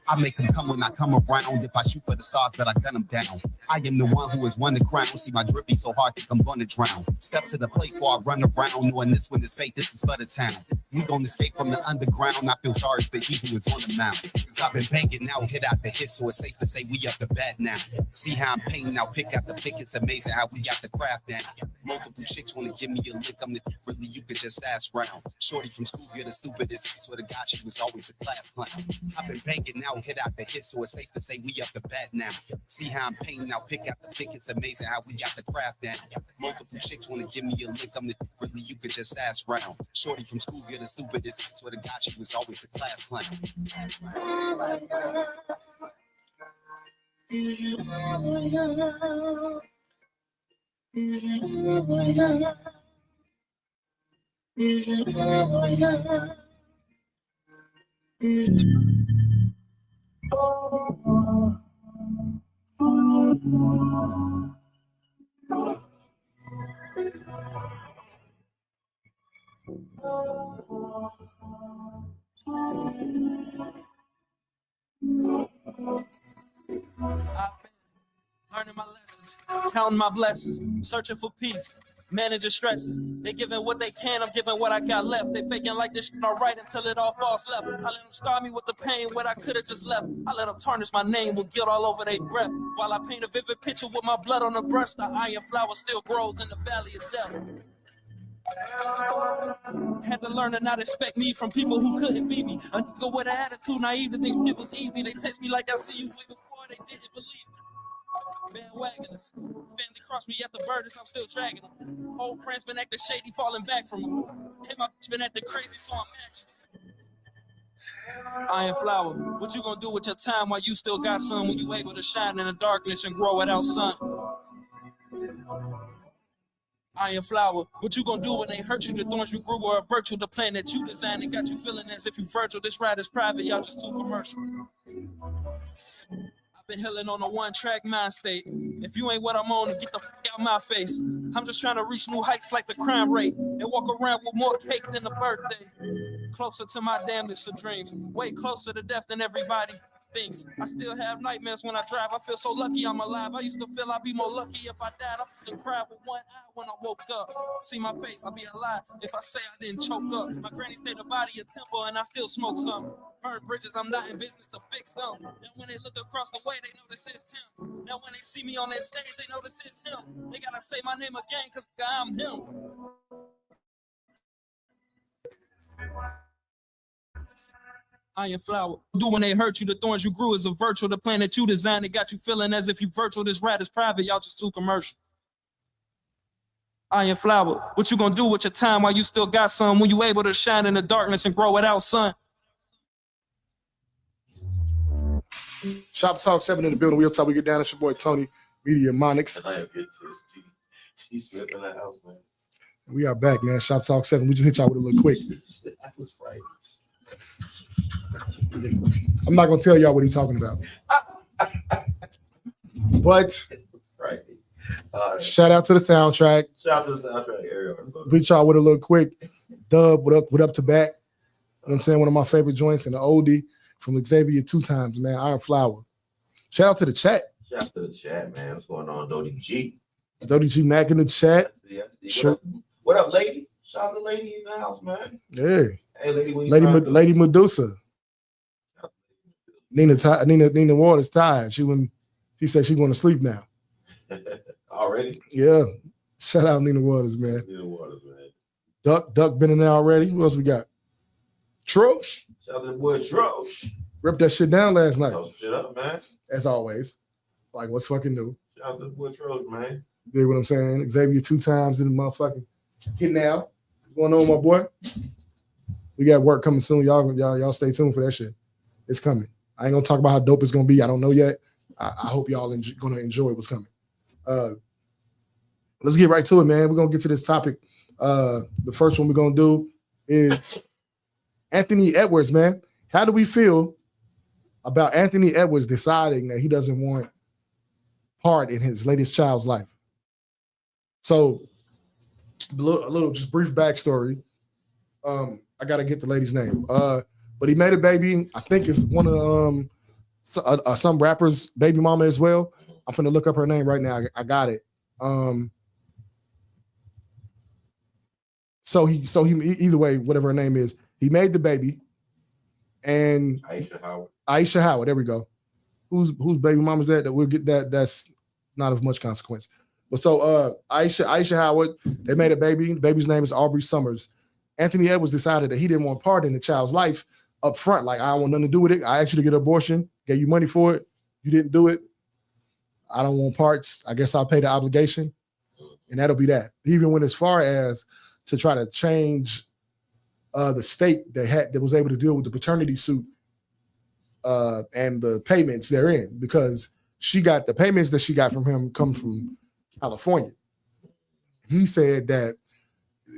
I make them come when I come around. If I shoot for the stars, but I gun them down. I am the one who has won the crown. See my drippy so hard that I'm gonna drown. Step to the plate before I run around, knowing this one is fate, this is for the town. We gonna escape from the underground. I feel sorry for he who is on the mound. Cause I've been banging out, hit out the hit, so it's safe to say we up the bat now. See how I'm painting now, pick out the pick, it's amazing how we got the craft down. Multiple chicks wanna give me a lick, I'm the really you could just ask round. Shorty from school, you're the stupidest, swear to God, she was always a class clown. I've been banging out, hit out the hit, so it's safe to say we up the bat now. See how I'm painting now, pick out the pick, it's amazing how we got the craft down. Multiple chicks wanna give me a lick, I'm the really you could just ask round. Shorty from school, you're the stupidest, swear to God, she was always a class clown. Learning my lessons, counting my blessings, searching for peace, managing stresses. They giving what they can, I'm giving what I got left. They faking like this shit alright until it all falls left. I let them scar me with the pain when I could've just left. I let them tarnish my name with guilt all over their breath. While I paint a vivid picture with my blood on the brush, the iron flower still grows in the valley of death. Had to learn to not expect me from people who couldn't be me. A nigga with an attitude naive to think shit was easy. They text me like I see you way before they didn't believe me. Bandwagoners, family crossed me at the burdens, I'm still dragging them. Old friends been acting shady, falling back from me. And my bitch been acting crazy, so I'm matching. Iron flower, what you gonna do with your time while you still got sun? When you able to shine in the darkness and grow without sun? Iron flower, what you gonna do when they hurt you? The thorns you grew were a virtue. The plan that you designed and got you feeling as if you Virgil. This ride is private, y'all just too commercial. Been healing on a one-track mind state. If you ain't what I'm on, get the fuck out my face. I'm just trying to reach new heights like the crime rate and walk around with more cake than a birthday. Closer to my damnedest of dreams, way closer to death than everybody thinks. I still have nightmares when I drive. I feel so lucky I'm alive. I used to feel I'd be more lucky if I died. I fucking cried with one eye when I woke up. See my face, I'll be alive if I say I didn't choke up. My granny said the body a temple and I still smoke some. Burn bridges, I'm not in business to fix them. Now when they look across the way, they know this is him. Now when they see me on that stage, they know this is him. They gotta say my name again, cause I'm him. Iron flower. Do when they hurt you, the thorns you grew is a virtual. The plan that you designed, it got you feeling as if you virtual. This rat is private, y'all just too commercial. Iron flower. What you gonna do with your time while you still got some? When you able to shine in the darkness and grow it out, son? Shop Talk 7 in the building. We'll talk. We get down. It's your boy Tony, Media Monix. We are back, man. Shop Talk 7. We just hit y'all with a little quick. That was right. I'm not gonna tell y'all what he's talking about. But Right. shout out to the soundtrack. Shout out to the soundtrack area. We hit y'all with a little quick dub. What up to back? You know what I'm saying? One of my favorite joints and the oldie from Xavier 2 times, man. Iron Flower. Shout out to the chat. Shout out to the chat, man. What's going on, Dodie G? Dodie G Mac in the chat. I see. Sure. What up, lady? Shout out to lady in the house, man. Yeah. Hey, lady, Lady Medusa. Nina Waters tired. She said she going to sleep now. Already? Yeah. Shout out Nina Waters, man. Nina Waters, man. Duck been in there already. Who else we got? Trosh. Shout out to the boy Trosh. Ripped that shit down last night. Throw some shit up, man. As always. Like, what's fucking new? Shout out to the boy Trosh, man. You know what I'm saying? Xavier 2 times in the motherfucking hitting out. What's going on, my boy? We got work coming soon. Y'all stay tuned for that shit. It's coming. I ain't gonna talk about how dope it's gonna be. I don't know yet. I hope y'all gonna enjoy what's coming. Let's get right to it, man. We're gonna get to this topic. The first one we're gonna do is Anthony Edwards, man. How do we feel about Anthony Edwards deciding that he doesn't want part in his latest child's life? So, a little just brief backstory. I gotta get the lady's name. But he made a baby. I think it's one of some rappers' baby mama as well. I'm finna look up her name right now. I got it. So he either way, whatever her name is, he made the baby. And Aisha Howard. There we go. Whose baby mama's that? That we'll get that. That's not of much consequence. But so Aisha Howard, they made a baby. The baby's name is Aubrey Summers. Anthony Edwards decided that he didn't want part in the child's life up front. Like, I don't want nothing to do with it. I asked you to get an abortion, gave you money for it. You didn't do it. I don't want parts. I guess I'll pay the obligation. And that'll be that. He even went as far as to try to change the state that was able to deal with the paternity suit and the payments therein, because the payments that she got from him come from California. He said that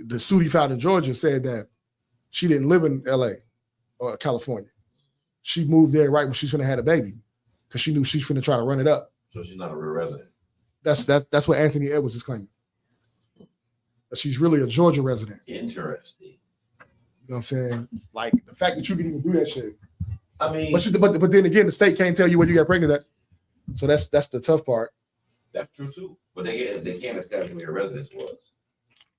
the suit he filed in Georgia said that she didn't live in LA or California. She moved there right when she's gonna have a baby because she knew she's gonna try to run it up. So she's not a real resident. That's what Anthony Edwards is claiming. That she's really a Georgia resident. Interesting. You know what I'm saying? Like, the fact that you can even do that shit. I mean, but then again, the state can't tell you where you got pregnant at. So that's the tough part. That's true too. But they can't establish where your residence was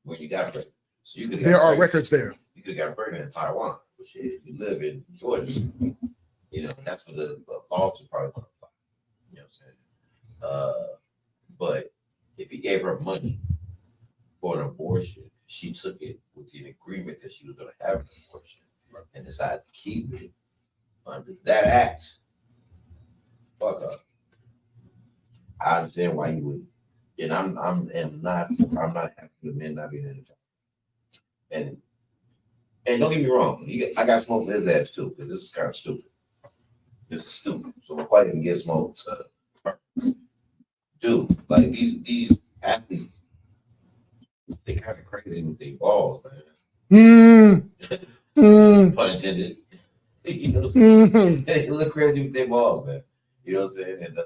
when you got pregnant. So there are records there. You could have got pregnant in Taiwan. But shit, if you live in Georgia, you know, that's what the laws are probably going to apply. You know what I'm saying? But if he gave her money for an abortion, she took it with the agreement that she was going to have an abortion and decided to keep it under that act. Fuck up. I understand why you would, and I'm not happy with men not being in the job. And don't get me wrong, I got smoke with his ass too, because this is kind of stupid. This is stupid. So I'm quite even get smoked. Dude, like these athletes, they kind of crazy with their balls, man. Pun intended. You know what I'm saying? They look crazy with their balls, man. You know what I'm saying? And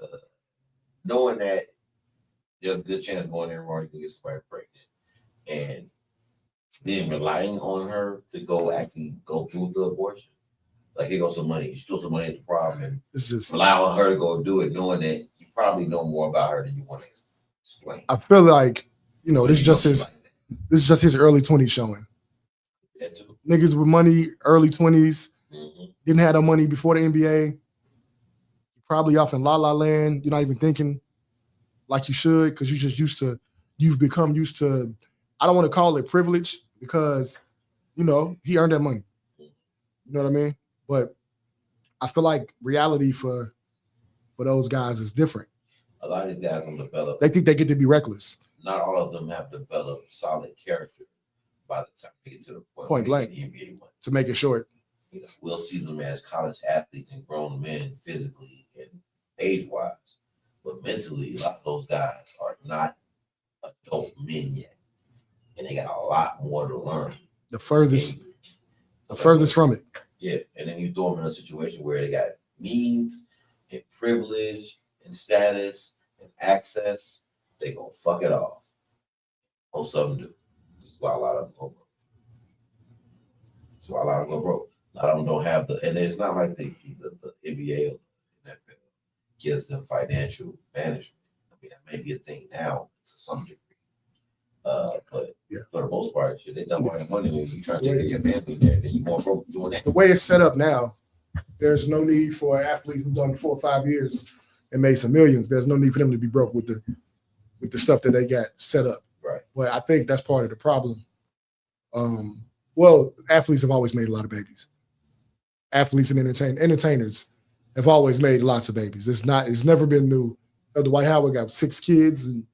knowing that there's a good chance going in wrong, you can get somebody pregnant. And then relying on her to actually go through the abortion. Like, here goes some money. She threw some money at the problem. And it's just allowing her to go do it, knowing that you probably know more about her than you want to explain. I feel like, you know, this is just his early 20s showing. Niggas with money, early 20s, didn't have no money before the NBA. Probably off in La La Land. You're not even thinking like you should, because you've become used to, I don't want to call it privilege, because, you know, he earned that money. You know what I mean? But I feel like reality for those guys is different. A lot of these guys don't develop. They think they get to be reckless. Not all of them have developed solid character by the time they get to the Point blank. they get the NBA money. To make it short. You know, we'll see them as college athletes and grown men physically and age-wise, but mentally, a lot of those guys are not adult men yet, and they got a lot more to learn. The furthest from it. Yeah, and then you throw them in a situation where they got means and privilege and status and access, they gonna fuck it off. Most of them do. This is why a lot of them go broke. That's why a lot of them go broke. A lot of them don't have and it's not like the NBA or the NFL gives them financial management. I mean, that may be a thing now to some degree. But for the most part, shit, they don't have money when you try to take care of your family there, then you more broke doing that. The way it's set up now, there's no need for an athlete who's done 4 or 5 years and made some millions. There's no need for them to be broke with the stuff that they got set up. Right. But I think that's part of the problem. Well, athletes have always made a lot of babies. Athletes and entertainers have always made lots of babies. It's never been new. Dwight Howard got 6 kids, and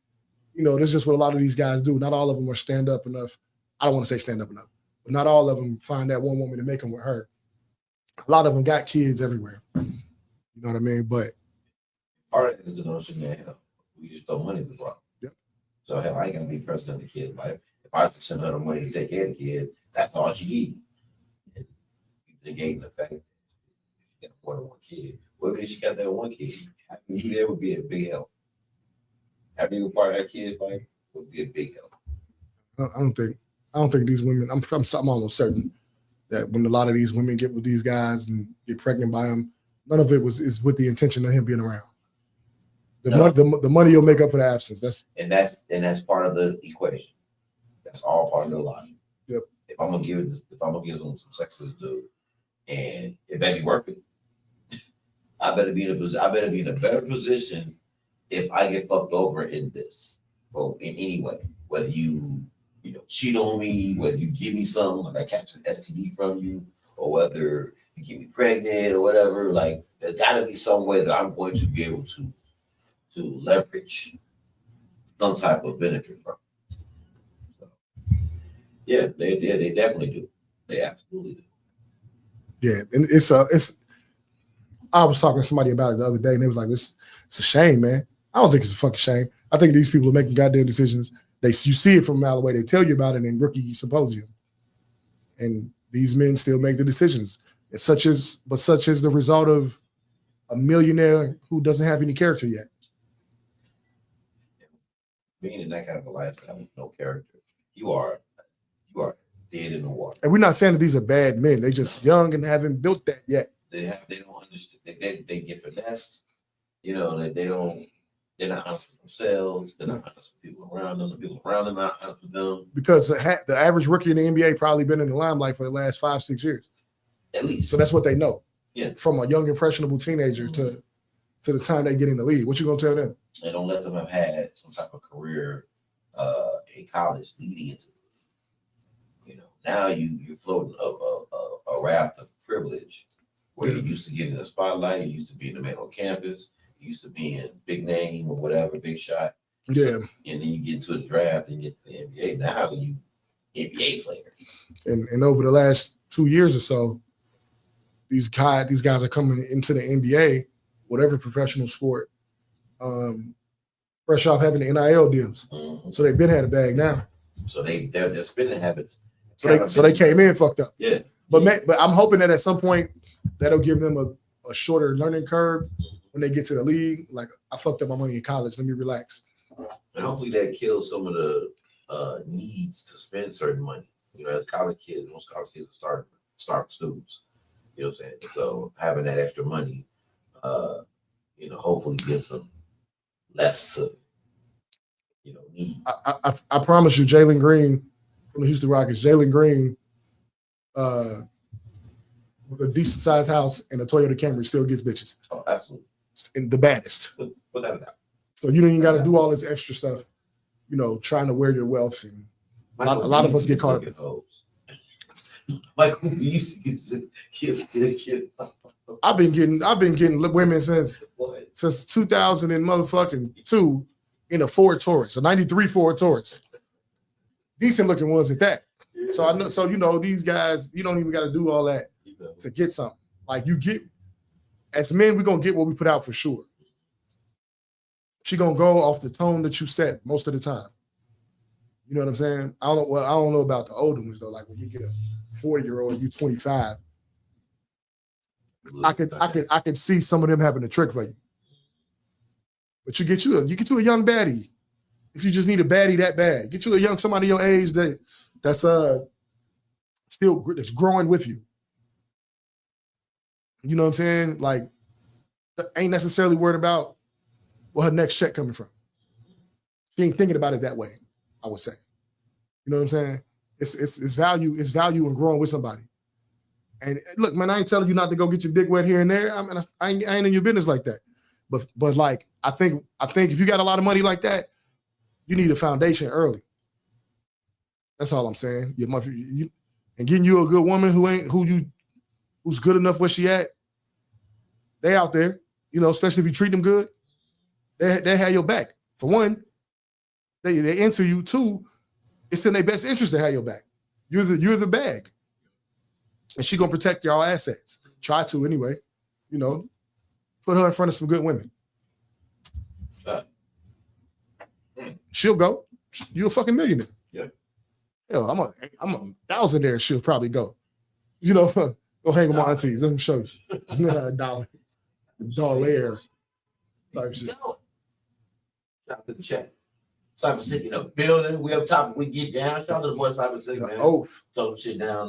that's just what a lot of these guys do. Not all of them are stand up enough. I don't want to say stand up enough, but not all of them find that one woman to make them with her. A lot of them got kids everywhere. You know what I mean? But part of it is the notion that hell, we just throw money at the problem. Yep. So hell, I ain't gonna be president of the kid's life. If I send her the money to take care of the kid, that's all she needs. And negating the fact that she got more than one kid. What if she got that one kid? Having you there would be a big help. Having you a part of that kid's life would be a big help. I don't think these women. I'm almost certain that when a lot of these women get with these guys and get pregnant by them, none of it is with the intention of him being around. The money you'll make up for the absence. That's part of the equation. That's all part of the logic. Yep. If I'm gonna give them some sex to this dude, and it better be worth it, I better be in a better position if I get fucked over in this, or in any way. Whether you cheat on me, whether you give me something, like I catch an STD from you, or whether you get me pregnant or whatever, like there's gotta be some way that I'm going to be able to leverage some type of benefit from. So, yeah, they definitely do. They absolutely do. Yeah, and it's I was talking to somebody about it the other day, and they was like, it's a shame, man. I don't think it's a fucking shame. I think these people are making goddamn decisions. You see it from a mile away. They tell you about it in rookie symposium. And these men still make the decisions. Such is the result of a millionaire who doesn't have any character yet. Being in that kind of a lifestyle with no character, you are dead in the water. And we're not saying that these are bad men. They're just young and haven't built that yet. They don't understand. They get finessed. They're not honest with themselves. They're not honest with people around them. The people around them are not honest with them. Because the average rookie in the NBA probably been in the limelight for the last 5-6 years. At least. So that's what they know. Yeah. From a young, impressionable teenager to the time they get in the league. What you gonna tell them? And don't let them have had some type of career in college leading into it. Now you're floating a raft of privilege where you used to get in the spotlight, you used to be the man on campus, you used to be in big name or whatever, big shot. Yeah. And then you get into the draft and get to the NBA. Now you NBA player. And over the last 2 years or so, these guys are coming into the NBA, whatever professional sport, fresh off having the NIL deals. Mm-hmm. So they've been had a bag now. So their spending habits. So they came in fucked up. Yeah. But I'm hoping that at some point that'll give them a shorter learning curve when they get to the league. Like, I fucked up my money in college. Let me relax. And hopefully that kills some of the needs to spend certain money. As college kids, most college kids are starting students. You know what I'm saying? So having that extra money, hopefully gives them less to, need. I promise you, Jalen Green from the Houston Rockets, Jalen Green, with a decent sized house and a Toyota Camry still gets bitches. Oh, absolutely. And the baddest. Without a doubt. So you don't even got to do all this extra stuff, trying to wear your wealth. And a lot of us get caught up. Michael, we used to get I've been getting women since 2002 in a Ford Taurus, a 93 Ford Taurus. Decent looking ones at that. So I know, so you know, these guys, you don't even got to do all that to get something. Like you get, as men, we're gonna get what we put out for sure. She gonna go off the tone that you set most of the time. You know what I'm saying? I don't know about the older ones though. Like when you get a 40-year-old, you 25. I could see some of them having a trick for you. But you get you a young baddie. If you just need a baddie that bad, get you a young somebody your age that's still that's growing with you. You know what I'm saying? Like, ain't necessarily worried about where her next check coming from. She ain't thinking about it that way, I would say. You know what I'm saying? It's value in growing with somebody. And look, man, I ain't telling you not to go get your dick wet here and there. I mean, I ain't in your business like that. But like, I think if you got a lot of money like that, you need a foundation early. That's all I'm saying. And getting you a good woman who's good enough where she at, they out there, you know, especially if you treat them good, they have your back. For one, they into you. Two, it's in their best interest to have your back. You're the bag. And she gonna protect y'all assets. Try to anyway. You know, put her in front of some good women. She'll go. You're a fucking millionaire. Yeah. Hell, I'm a thousandaire. She'll probably go. You know, go hang with my aunties. Let me show you. Dollar type shit. Shout out to the chat. Cyber Sick in the building. We up top. We get down. Shout out to the boy Cyber Sick, man. Oath. Told some shit down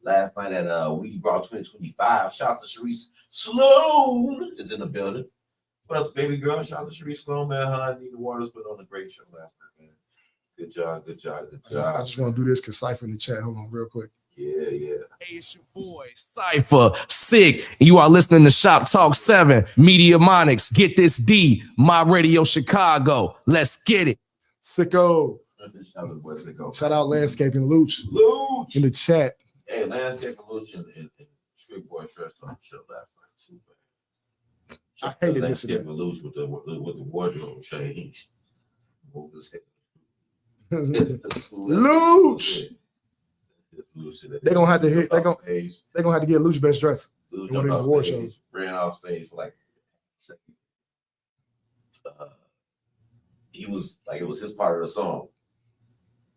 last night at We Brought 2025. Shout out to Sharice Sloan is in the building. What else, baby girl? Shout out to Sharice Sloan, man. Her and Nina Waters put on a great show last night, man. Good job. I just want to do this because Cypher in the chat. Hold on real quick. Yeah. Hey, it's your boy, Cypher, Sick. You are listening to Shop Talk 7, Media Monix. Get this D, My Radio Chicago. Let's get it. Sicko. Shout out to the boy Sicko. Shout out Landscaping Luch in the chat. Hey, Landscaping Luch and Street Boy Stressed on the show last night too, man. I hated missing that. Luch with the wardrobe change. Move his head. Luch. They're gonna have to hit. They're gonna have to get Luch best dress in one of these award shows. Ran off stage for like a second. He was like, it was his part of the song.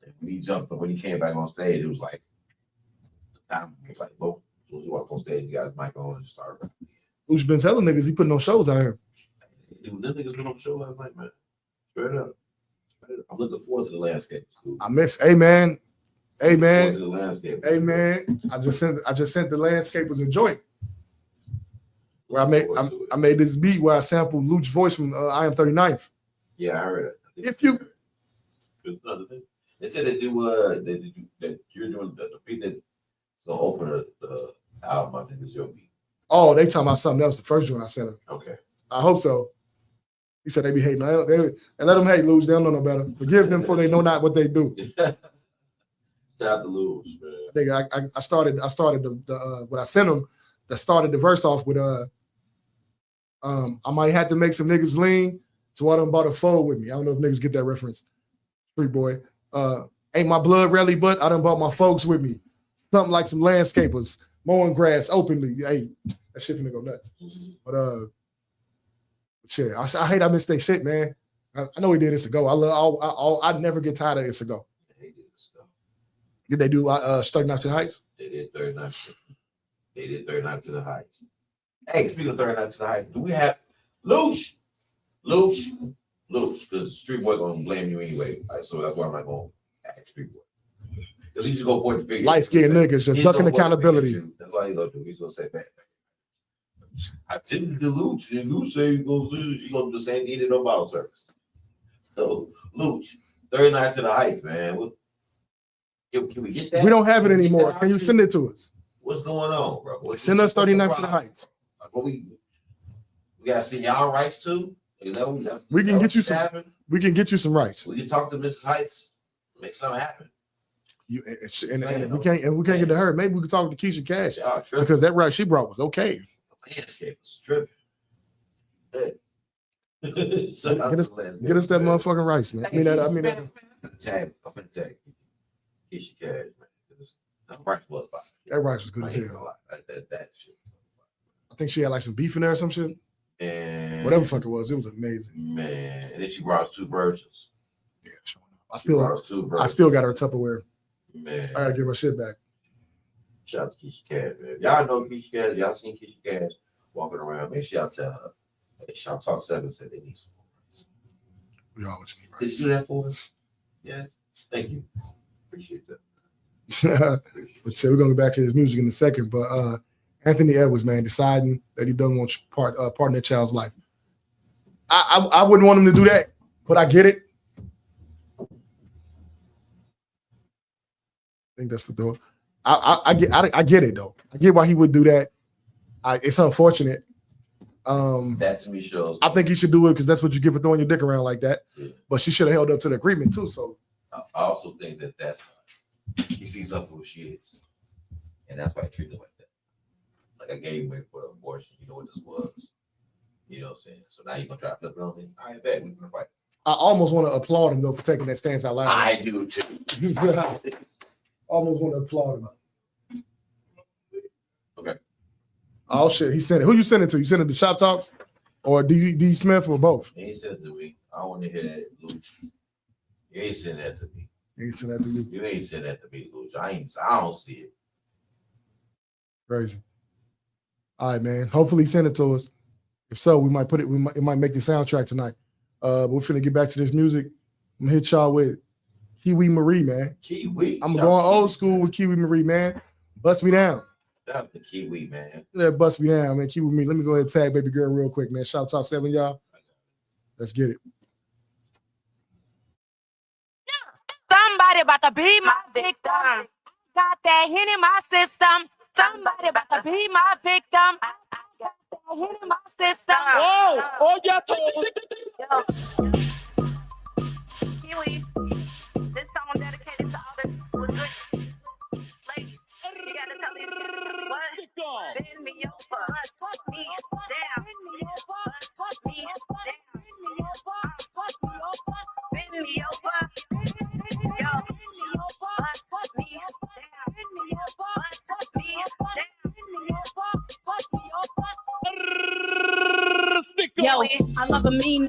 And when he jumped, when he came back on stage, it was like the time. It was like, well, when he walked on stage, he got his mic on and started. Luch been telling niggas he putting on shows out here. Them niggas been on the show last night, man. Straight up. I'm looking forward to the landscape. I miss. Hey man. I just sent the landscapers a joint where I made this beat where I sampled Luch's voice from I Am 39th. Yeah, I heard it. If you another thing, they said that you're doing the beat that's gonna open the album. I think is your beat. Oh, they talking about something else. The first one I sent him. Okay. I hope so. He said they be hating. And let them hate, Luch. They don't know no better. Forgive them for they know not what they do. Shout out to Luch, man. I started the what I sent him that started the verse off with I might have to make some niggas lean, so I done bought a fold with me. I don't know if niggas get that reference. Street boy. Ain't my blood really, but I done bought my folks with me. Something like some landscapers mowing grass openly. Hey, that shit finna go nuts. But shit, I hate I missed that shit, man. I know he did It's a Go. I never get tired of It's a Go. Did they do 39 to the Heights? They did 39. They did 39 to the Heights. Hey, speaking of 39 to the Heights, do we have Luch? Because Street Boy gonna blame you anyway. Right, so that's why I'm not gonna ask Street Boy. Because he's just gonna point the finger. Light skinned niggas just ducking accountability. That's all he's gonna do. He's gonna say back. I sent the Luch, and Luch say he's gonna do the same. He did no bottle service. So Luch, 39 to the Heights, man. Can we get that? We don't have it anymore. Can you send it to us? What's going on, bro? Send us 39 to the Heights. We gotta see y'all rights too. You know, we can get you some. We can get you some rights. We can talk to Mrs. Heights, make something happen. And we can't get to her. Maybe we can talk to Keisha Cash because that right she brought was okay. Landscape was tripping. Hey. Get us that motherfucking rice, man. I'm gonna tag Keisha Cash, man. That rice was fire. That rice was good as hell. That shit. I think she had like some beef in there or some shit. And whatever the fuck it was amazing. Man, and then she brought us 2 versions. Yeah, sure. I still got her Tupperware. Man, I gotta give her shit back. Shout out to Keisha Cash, man. Y'all know Keisha Cash. Y'all seen Keisha Cash walking around. Make sure y'all tell her. Hey, Shoptalk 7 said they need some more rice. We always need rice. Did you do that for us? Yeah. Thank you. Appreciate that. But we're gonna go back to his music in a second. But Anthony Edwards, man, deciding that he doesn't want part in that child's life. I wouldn't want him to do that, but I get it. I think that's the door. I get it though. I get why he would do that. It's unfortunate. That to me shows. I think he should do it because that's what you get for throwing your dick around like that. Yeah. But she should have held up to the agreement too. So I also think that's he sees her for who she is, and that's why I treat her like that. Like I gave him for the abortion. You know what this was. You know what I'm saying? So now you're gonna try to flip it on me. I bet we're gonna fight. I almost want to applaud him though for taking that stance out loud. I do too. Almost want to applaud him. Okay. Oh shit, he sent it. Who you sent it to? You sent it to Shoptalk or D Smith or both? He ain't sent it to me. I don't want to hear that, Luch. You ain't sent that to me. He ain't sent that to you. You ain't sent that to me, Luch. I don't see it. Crazy. All right, man. Hopefully, send it to us. If so, we might put it. It might make the soundtrack tonight. But we're finna get back to this music. I'm gonna hit y'all with Kiwi Marie, man. Kiwi. I'm going old school with Kiwi Marie, man. Bust me down. Shout out to Kiwi, man. Yeah, bust me down, man. Kiwi Marie. Let me go ahead and tag baby girl real quick, man. Shoptalk 7, y'all. Let's get it. Somebody about to be my victim. Got that hit in my system. Somebody about to be my victim. I got that hit in my system. Oh, yeah. Kiwi, this song dedicated to all this good ladies. You gotta tell these what? Bend me over, fuck me down. Bend me over, fuck me down. Bend me over. Yo, fuck me down. Bend me over, fuck me down. Yo, I love a mean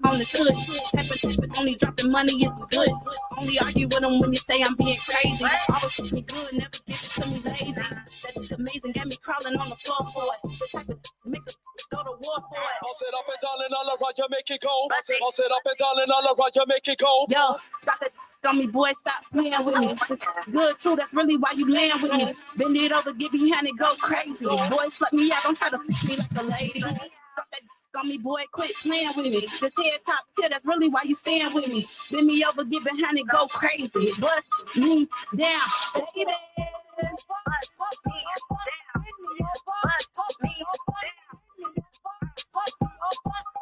on the hood. Tapping, only dropping money is good. Only argue with them when you say I'm being crazy. Always treat me good, never give it to me lazy. That is amazing, got me crawling on the floor for it. The type of make a go to war for it. I'll sit up and darling, all around you, make it go. I'll sit up and darling, all around you, make it go. Yo, stop it. On me, boy, stop playing with me. Good too, that's really why you laying with me. Bend it over, get behind it, go crazy. Boy, slut me out, don't try to f me like a lady. Stop that on me, boy, quit playing with me. This head top tier, that's really why you stand with me. Bend me over, get behind it, go crazy. Bust me down, baby. Bust me down. Bust me down.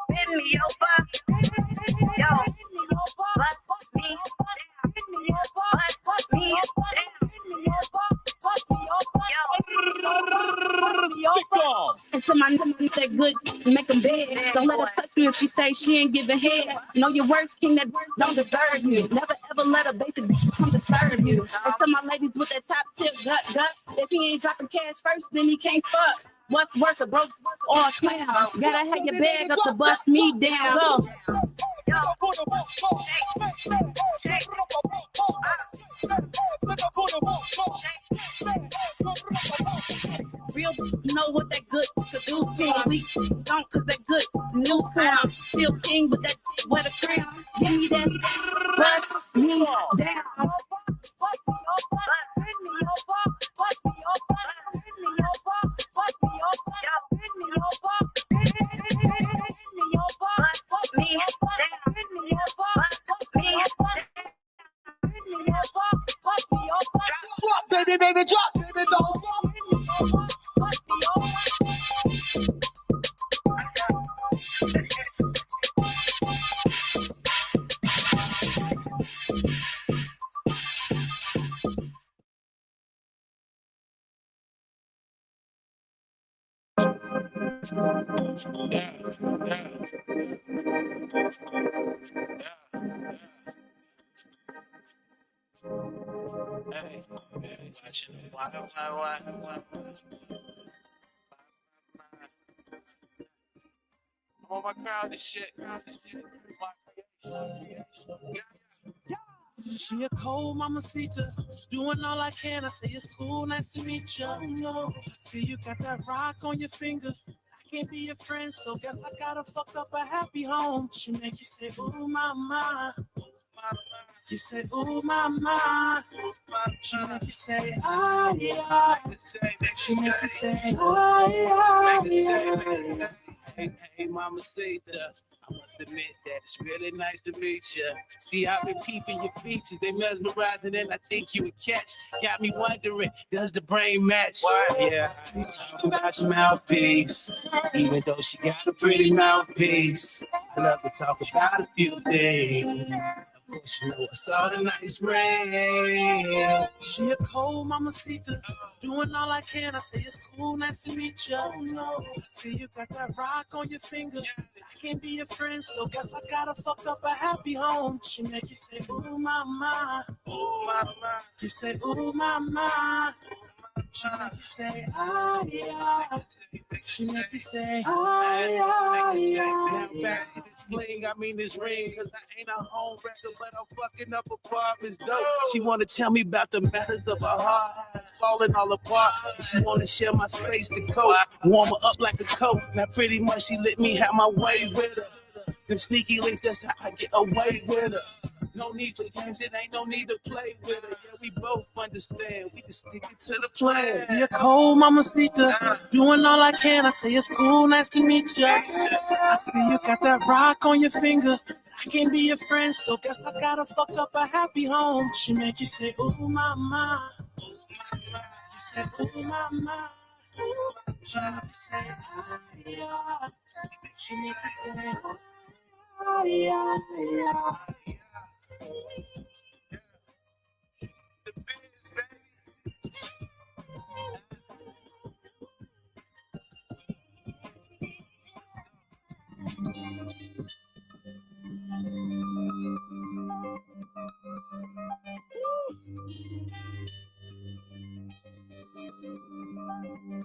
Bend me over. Yo, bust me down. Bust me down. And to my niggas that good, make them bad. Don't let her touch me if she say she ain't giving head. Know your worth, king that don't deserve you. Never ever let a basic bitch come to serve you. And to my ladies with that top tip gut, if he ain't dropping cash first, then he can't fuck. What's worse, a broke or a clown? Gotta have your bag up to bust me down. Go. Real know what that good could do for him. We don't cause that good new form. Still king with that with a crown. Give me that bust me down. Baby, drop, baby, don't Hey, watching why. I'm on my crowd and shit. She a cold mamacita, doing all I can. I say it's cool, nice to meet you. No, I see you got that rock on your finger. I can't be your friend, so guess I gotta fuck up a happy home. She make you say, ooh, mama. You say, ooh, mama. She make you say, ah, yeah. She make you say, ah, yeah. Hey, Mama Sita, I must admit that it's really nice to meet you. See, I've been peeping your features, they mesmerizing, and I think you would catch. Got me wondering, does the brain match? Yeah, you talk about your mouthpiece, even though she got a pretty mouthpiece. I love to talk about a few things. Of course, you know I saw the nice rain. She a cold mamacita, doing all I can. I say it's cool, nice to meet you. No, I see you got that rock on your finger. I can't be your friend, so guess I gotta fuck up a happy home. She make you say, ooh, mama. Ooh, mama. You say, ooh, mama. She make you say, ah, yeah. She make you say, ah, yeah. Now back to this bling, I mean this ring, cause I ain't a home wrecker, but I'm fucking up apartments, dope. She wanna tell me about the matters of her heart, how it's falling all apart. And she wanna share my space to cope, warm her up like a coat. Now pretty much she let me have my way with her. Them sneaky links, that's how I get away with her. No need for games, it ain't no need to play with her. Yeah, we both understand, we just stick it to the plan. You're cold, mamacita, doing all I can. I say it's cool, nice to meet you. I see you got that rock on your finger. I can't be your friend, so guess I gotta fuck up a happy home. She make you say, ooh, mama. You say, ooh, mama. She make you say, ah, yeah. She make you say, ah, yeah, yeah.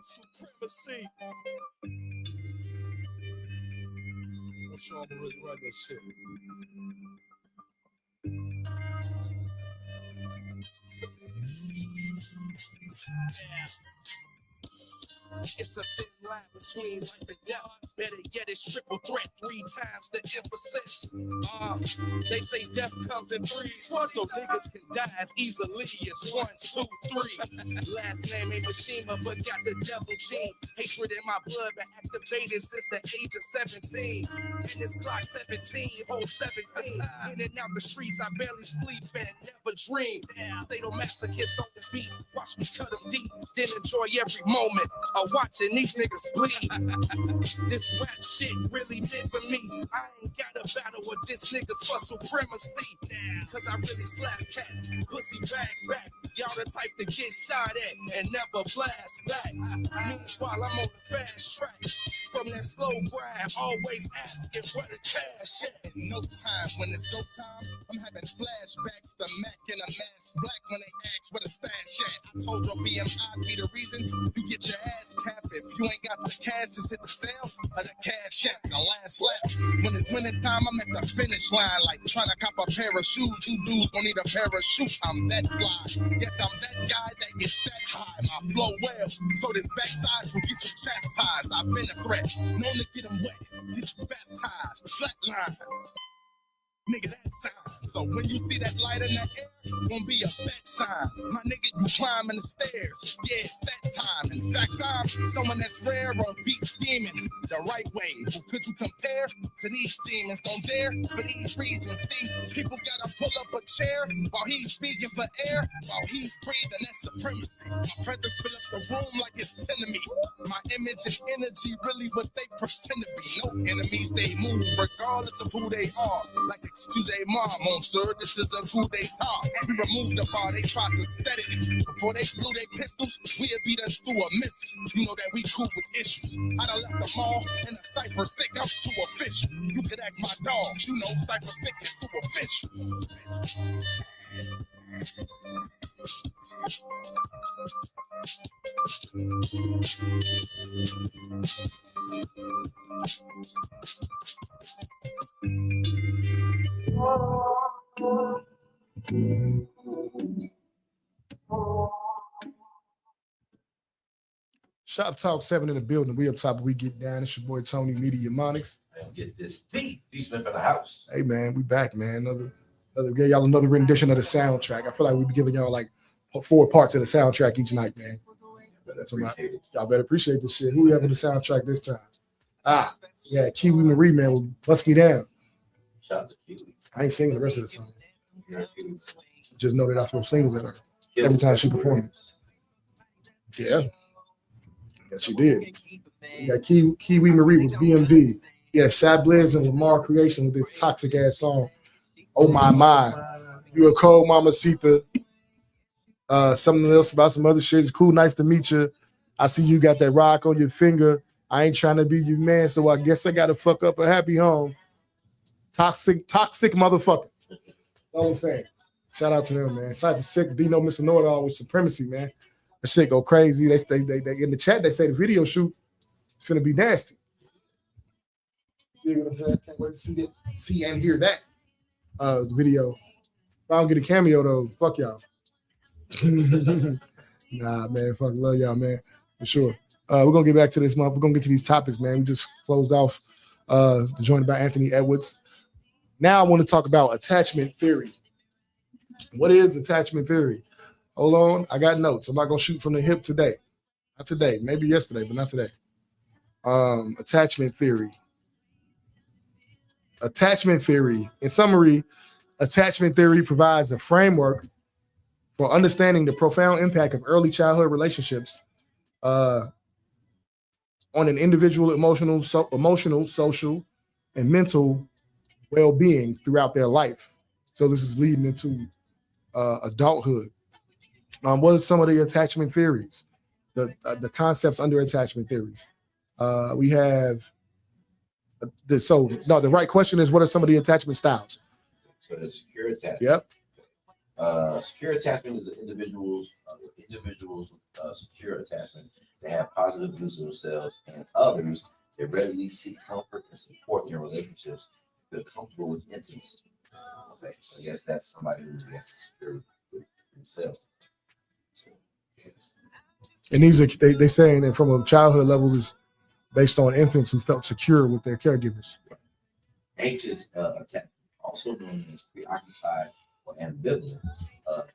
Supremacy. I'm sure I'm gonna really run this shit. It's a thin line between life and death. Better yet, it's triple threat, 3 times the emphasis. They say death comes in threes, so niggas can die as easily as 1, 2, 3. Last name ain't Mishima, but got the devil gene. Hatred in my blood been activated since the age of 17. And this clock 17, whole 17. In and out the streets, I barely sleep and never dream. Sadomasochist on the beat, watch me cut them deep, then enjoy every moment of watching these niggas bleed. This rap shit really meant for me. I ain't got a battle with this niggas for supremacy. Cause I really slap cats, pussy back. Y'all the type to get shot at and never blast back. Meanwhile, I'm on the fast track. From that slow grind, always asking where the cash at. In no time, when it's go time, I'm having flashbacks. The Mac in a mask, black when they ask where the stash at. I told your BMI be the reason you get your ass capped. If you ain't got the cash, just hit the sale or the cash app, the last lap. When it's winning time, I'm at the finish line, like trying to cop a pair of shoes. You dudes gon' need a pair of shoes. I'm that fly. Yes, I'm that guy that gets that high. My flow well, so this backside will get you chastised. I've been a threat. Known to get them wet, get you baptized, flatline. Nigga, that sign. So when you see that light in the air, won't be a fat sign. My nigga, you climbing the stairs. Yeah, it's that time. In fact, I'm someone that's rare on beat scheming the right way. Who could you compare to these demons? Don't dare for these reasons. See, people gotta pull up a chair while he's speaking for air, while he's breathing. That's supremacy. My presence fill up the room like it's enemy. My image and energy really what they pretend to be. No enemies, they move regardless of who they are. Like excusez-moi, monsieur, this is a coup d'etat. We removed the bar, they tried to set it. Before they blew their pistols, we'd beat us through a missile. You know that we cool with issues. I done left the mall and the cypher sick. I'm too official. You could ask my dogs. You know cypher sick is too official. Shop Talk 7 in the building. We up top, we get down. It's your boy Tony Media Monix. Get this deep Smith in the house. Hey man, we back, man. Gave y'all another rendition of the soundtrack. I feel like we be giving y'all like 4 parts of the soundtrack each night, man. Y'all better appreciate this shit. Who we have on the soundtrack this time? Yeah, Kiwi Marie, man, will bust me down. Shout out to Kiwi. I ain't singing the rest of the song. Just know that I throw singles at her every time she performs. Yeah. Yes, she did. We got Kiwi Marie with BMD. Yeah, Shad Blizz and Lamar Creation with this toxic ass song. Oh my. You a cold mamacita. Something else about some other shit. It's cool, nice to meet you. I see you got that rock on your finger. I ain't trying to be your man, so I guess I gotta fuck up a happy home. Toxic motherfucker. That's all I'm saying. Shout out to them, man. Cypher Sick, Dino Mr. Know-It-All with Supremacy, man. That shit go crazy. They in the chat, they say the video shoot is finna be nasty. You know what I'm saying? Can't wait to see and hear that the video. If I don't get a cameo though, fuck y'all. Nah, man, fuck, love y'all, man, for sure. We're gonna get back to this month. We're gonna get to these topics, man. We just closed off the joint about Anthony Edwards. Now I want to talk about attachment theory. What is attachment theory? Hold on, I got notes. I'm not gonna shoot from the hip today. Not today, maybe yesterday, but not today. Attachment theory. Attachment theory. In summary, attachment theory provides a framework for understanding the profound impact of early childhood relationships on an individual emotional, social, and mental well-being throughout their life. So this is leading into adulthood. What are some of the attachment theories? The concepts under attachment theories. We have the right question is, what are some of the attachment styles? So the secure attachment. Yep. Secure attachment is individuals with secure attachment. They have positive views of themselves and others. They readily seek comfort and support in their relationships. They're comfortable with intimacy. Okay, so I guess that's somebody who gets secure with themselves. So, yes. And these are they saying that from a childhood level is based on infants who felt secure with their caregivers. Anxious attachment, also known as preoccupied or ambivalent.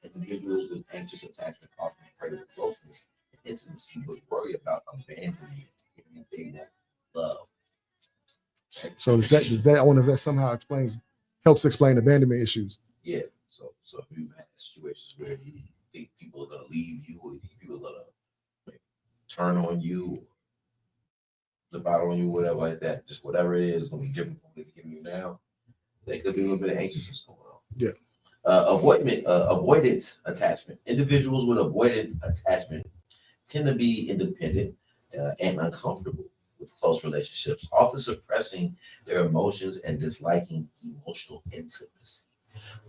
Individuals with anxious attachment often crave closeness and intimacy, but worry about abandoning anything that love. So does that I wonder if that somehow helps explain abandonment issues. Yeah. So if you've had situations where you think people are gonna leave you, or you think people are gonna turn on you, the bottle on you, whatever like that, just whatever it is gonna be different from what they're giving you now. There could be a little bit of anxiousness going on. Yeah. Avoidant attachment. Individuals with avoidant attachment tend to be independent and uncomfortable with close relationships, often suppressing their emotions and disliking emotional intimacy.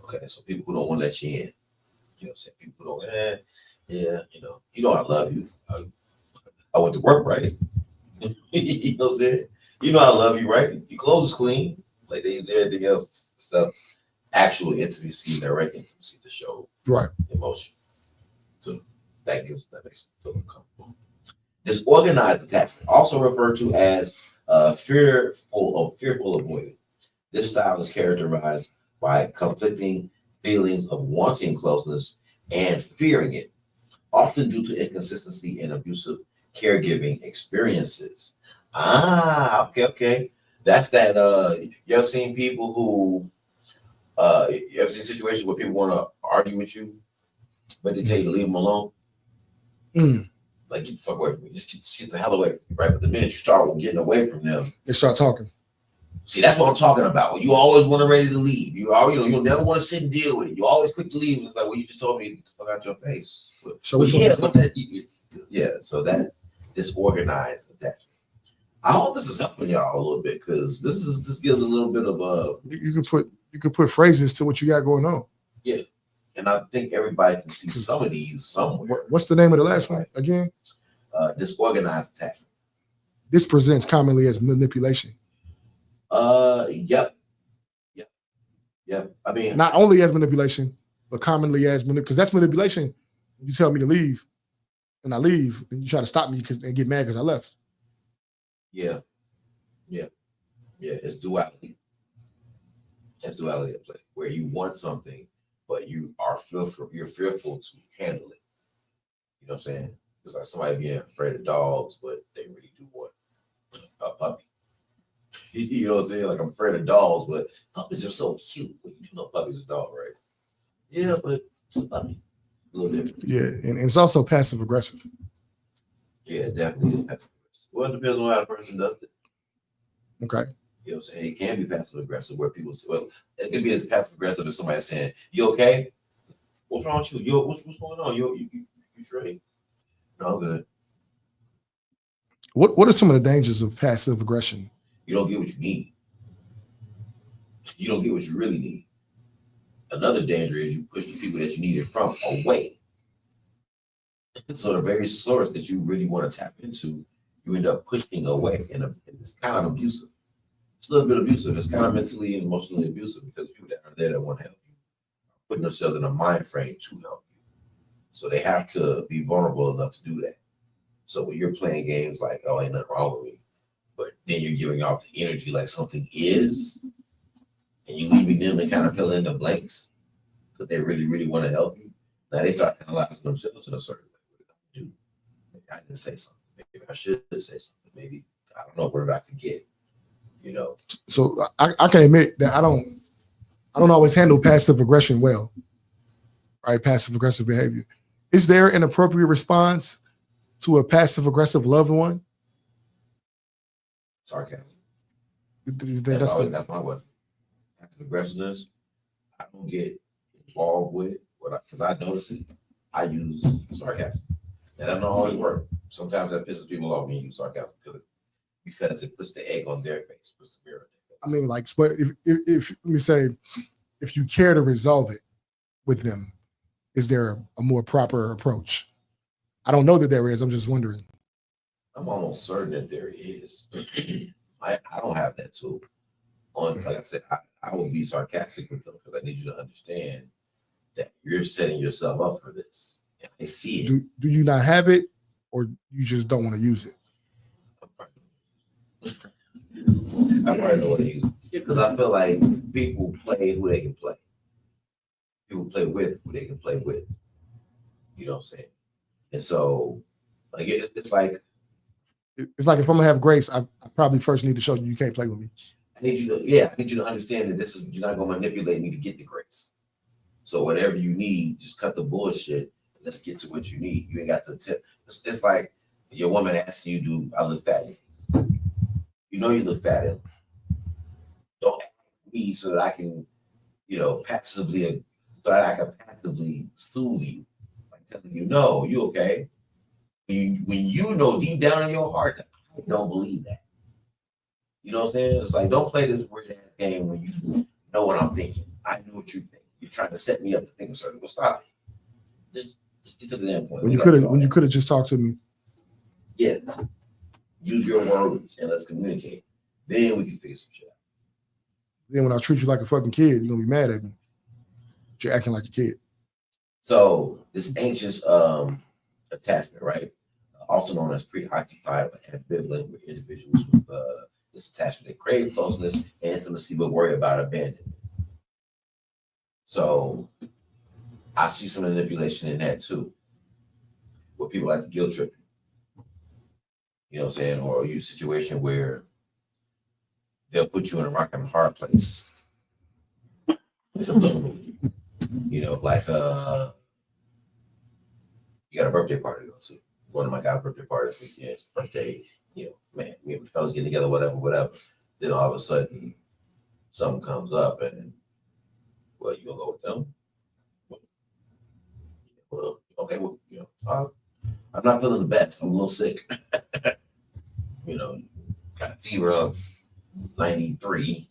Okay, so people who don't want to let you in. You know what I'm saying? People who don't, you know I love you. I went to work, right? You know what I'm saying? You know I love you, right? Your clothes is clean. Like they use everything else stuff. Actual intimacy, direct intimacy to show emotion. So that makes it feel uncomfortable. Disorganized attachment, also referred to as fearful avoidance. This style is characterized by conflicting feelings of wanting closeness and fearing it, often due to inconsistency and abusive caregiving experiences. Okay. That's that. You ever seen people who? You ever seen situations where people want to argue with you, but they tell you to leave them alone? Like, get the fuck away from me. Just get the hell away from me, right? But the minute you start getting away from them, they start talking. See, that's what I'm talking about. You always want to ready to leave. You'll never want to sit and deal with it. You always quick to leave. It's like, well, you just told me to get the fuck out your face. So that disorganized attachment. I hope this is helping y'all a little bit because this gives a little bit of you can put phrases to what you got going on. Yeah, and I think everybody can see some of these somewhere. What's the name of the last one again? Disorganized attachment. This presents commonly as manipulation. Yep. I mean, not only as manipulation, but commonly as manipulation, because that's manipulation. You tell me to leave, and I leave, and you try to stop me and get mad because I left. Yeah. It's duality. That's duality at play, where you want something, but you are fearful. You're fearful to handle it. You know what I'm saying? It's like somebody being afraid of dogs, but they really do want a puppy. You know what I'm saying? Like, I'm afraid of dogs, but puppies are so cute. Well, you know puppies are dog, right? Yeah, but it's a puppy. A little different. Yeah, and it's also passive aggressive. Yeah, definitely is passive aggressive. Well, it depends on how the person does it. Okay. You know what I'm saying? It can be passive aggressive where people say, well, it can be as passive aggressive as somebody saying, "You okay? What's wrong with you? What's going on? You straight? No, I'm good." What are some of the dangers of passive aggression? You don't get what you need. You don't get what you really need. Another danger is you push the people that you need it from away. So the very source that you really want to tap into, you end up pushing away, and it's kind of abusive. It's a little bit abusive. It's kind of mentally and emotionally abusive because people that are there that want to help you are putting themselves in a mind frame to help you. So they have to be vulnerable enough to do that. So when you're playing games like, "Oh, ain't nothing wrong with me," but then you're giving off the energy like something is, and you leaving them to kind of fill in the blanks because they really, really want to help you. Now they start analyzing themselves in a certain way. What did I do? Maybe I didn't say something. Maybe I should say something. Maybe, I don't know, what did I forget? You know. So I can admit that I don't always handle passive aggression well. Right? Passive aggressive behavior. Is there an appropriate response to a passive aggressive loved one? Sarcasm. That's my weapon. Passive aggressiveness, I don't get involved with because I notice it. I use sarcasm. And that don't always work. Sometimes that pisses people off when you use sarcasm because it puts the egg on their face, puts the mirror on their face. I mean, like, but if let me say, if you care to resolve it with them, is there a more proper approach? I don't know that there is. I'm just wondering. I'm almost certain that there is. I don't have that tool. Like I said, I will be sarcastic with them because I need you to understand that you're setting yourself up for this. And I see it. Do you not have it, or you just don't want to use it? I probably don't want to use it because I feel like people play who they can play. People play with who they can play with. You know what I'm saying? And so, like, it's like if I'm gonna have grace, I probably first need to show you can't play with me. I need you to understand that you're not gonna manipulate me to get the grace. So whatever you need, just cut the bullshit. Let's get to what you need. You ain't got to tip. It's like your woman asking you, "Do I look fat?" You know you look fat. Don't ask me so that I can, passively soothe you by telling you, "No, you okay." When you know deep down in your heart, I don't believe that. You know what I'm saying? It's like, don't play this weird ass game when you know what I'm thinking. I know what you think. You're trying to set me up to think a certain. Well, stop. Just get to the damn point. When you could have just talked to me. Yeah. Use your words and let's communicate. Then we can figure some shit out. Then when I treat you like a fucking kid, you're gonna be mad at me. But you're acting like a kid. So this anxious attachment, right? Also known as preoccupied or ambivalent with individuals with this attachment. They crave closeness and intimacy, but worry about abandonment. So I see some manipulation in that too. Where people like to guilt trip you. You know what I'm saying? Or you a situation where they'll put you in a rock and a hard place. You know, like you got a birthday party to go to. One of my guys' birthday parties weekend, birthday, man, we have the fellas getting together, whatever. Then all of a sudden, something comes up and, well, you gonna go with them? Well, okay, I'm not feeling the best. I'm a little sick. You know, got a fever of 93.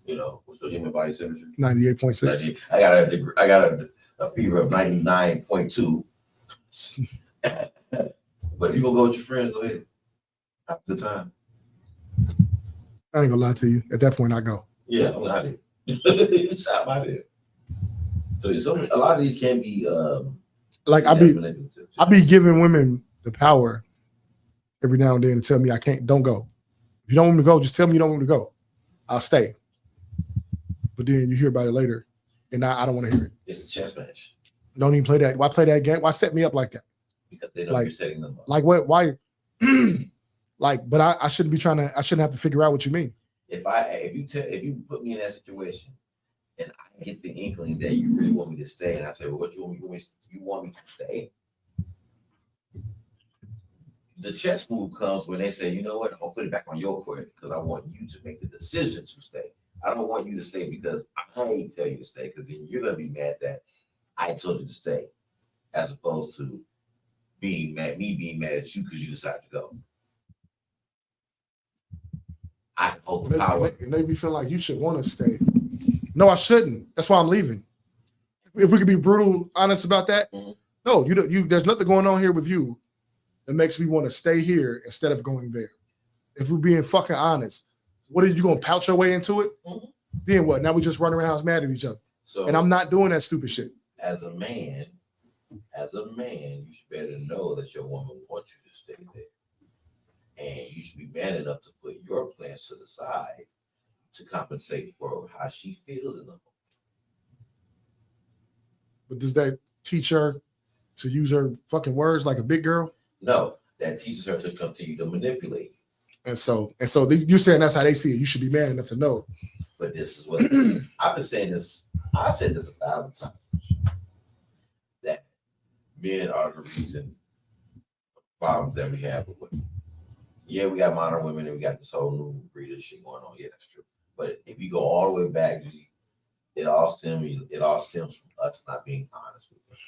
You know, what's the human body temperature? 98.6. I got a fever of 99.2. But if you gonna go with your friends, go ahead. Have a good time. I ain't gonna lie to you. At that point, I go. Yeah, I'm out of here. Shot out of here. So a lot of these can be like I be giving women the power every now and then to tell me I can't. Don't go. If you don't want me to go, just tell me you don't want me to go. I'll stay. But then you hear about it later, and I don't want to hear it. It's a chess match. Don't even play that. Why play that game? Why set me up like that? Because they know you're setting them up. Like what? Why? Like, but I shouldn't be trying to. I shouldn't have to figure out what you mean. If you put me in that situation, and I get the inkling that you really want me to stay, and I say, well, what you want me to do? You want me to stay? The chess move comes when they say, you know what? I'll put it back on your court because I want you to make the decision to stay. I don't want you to stay because I can't tell you to stay, because then you're gonna be mad that I told you to stay, as opposed to being mad at you because you decided to go. I can hold the power. And they be feeling like you should want to stay. No, I shouldn't. That's why I'm leaving. If we could be brutal, honest about that. Mm-hmm. No, you. There's nothing going on here with you that makes me want to stay here instead of going there. If we're being fucking honest, what are you gonna pout your way into it? Mm-hmm. Then what? Now we just run around house mad at each other. So, and I'm not doing that stupid shit. As a man, you should better know that your woman wants you to stay there. And you should be man enough to put your plans to the side to compensate for how she feels in the moment. But does that teach her to use her fucking words like a big girl? No, that teaches her to continue to manipulate. And so you're saying that's how they see it. You should be man enough to know. But this is what I've been saying this. I said this 1,000 times. That men are the reason problems that we have with women. Yeah, we got modern women and we got this whole new breed of shit going on. Yeah, that's true. But if you go all the way back, it all stems from us not being honest with them.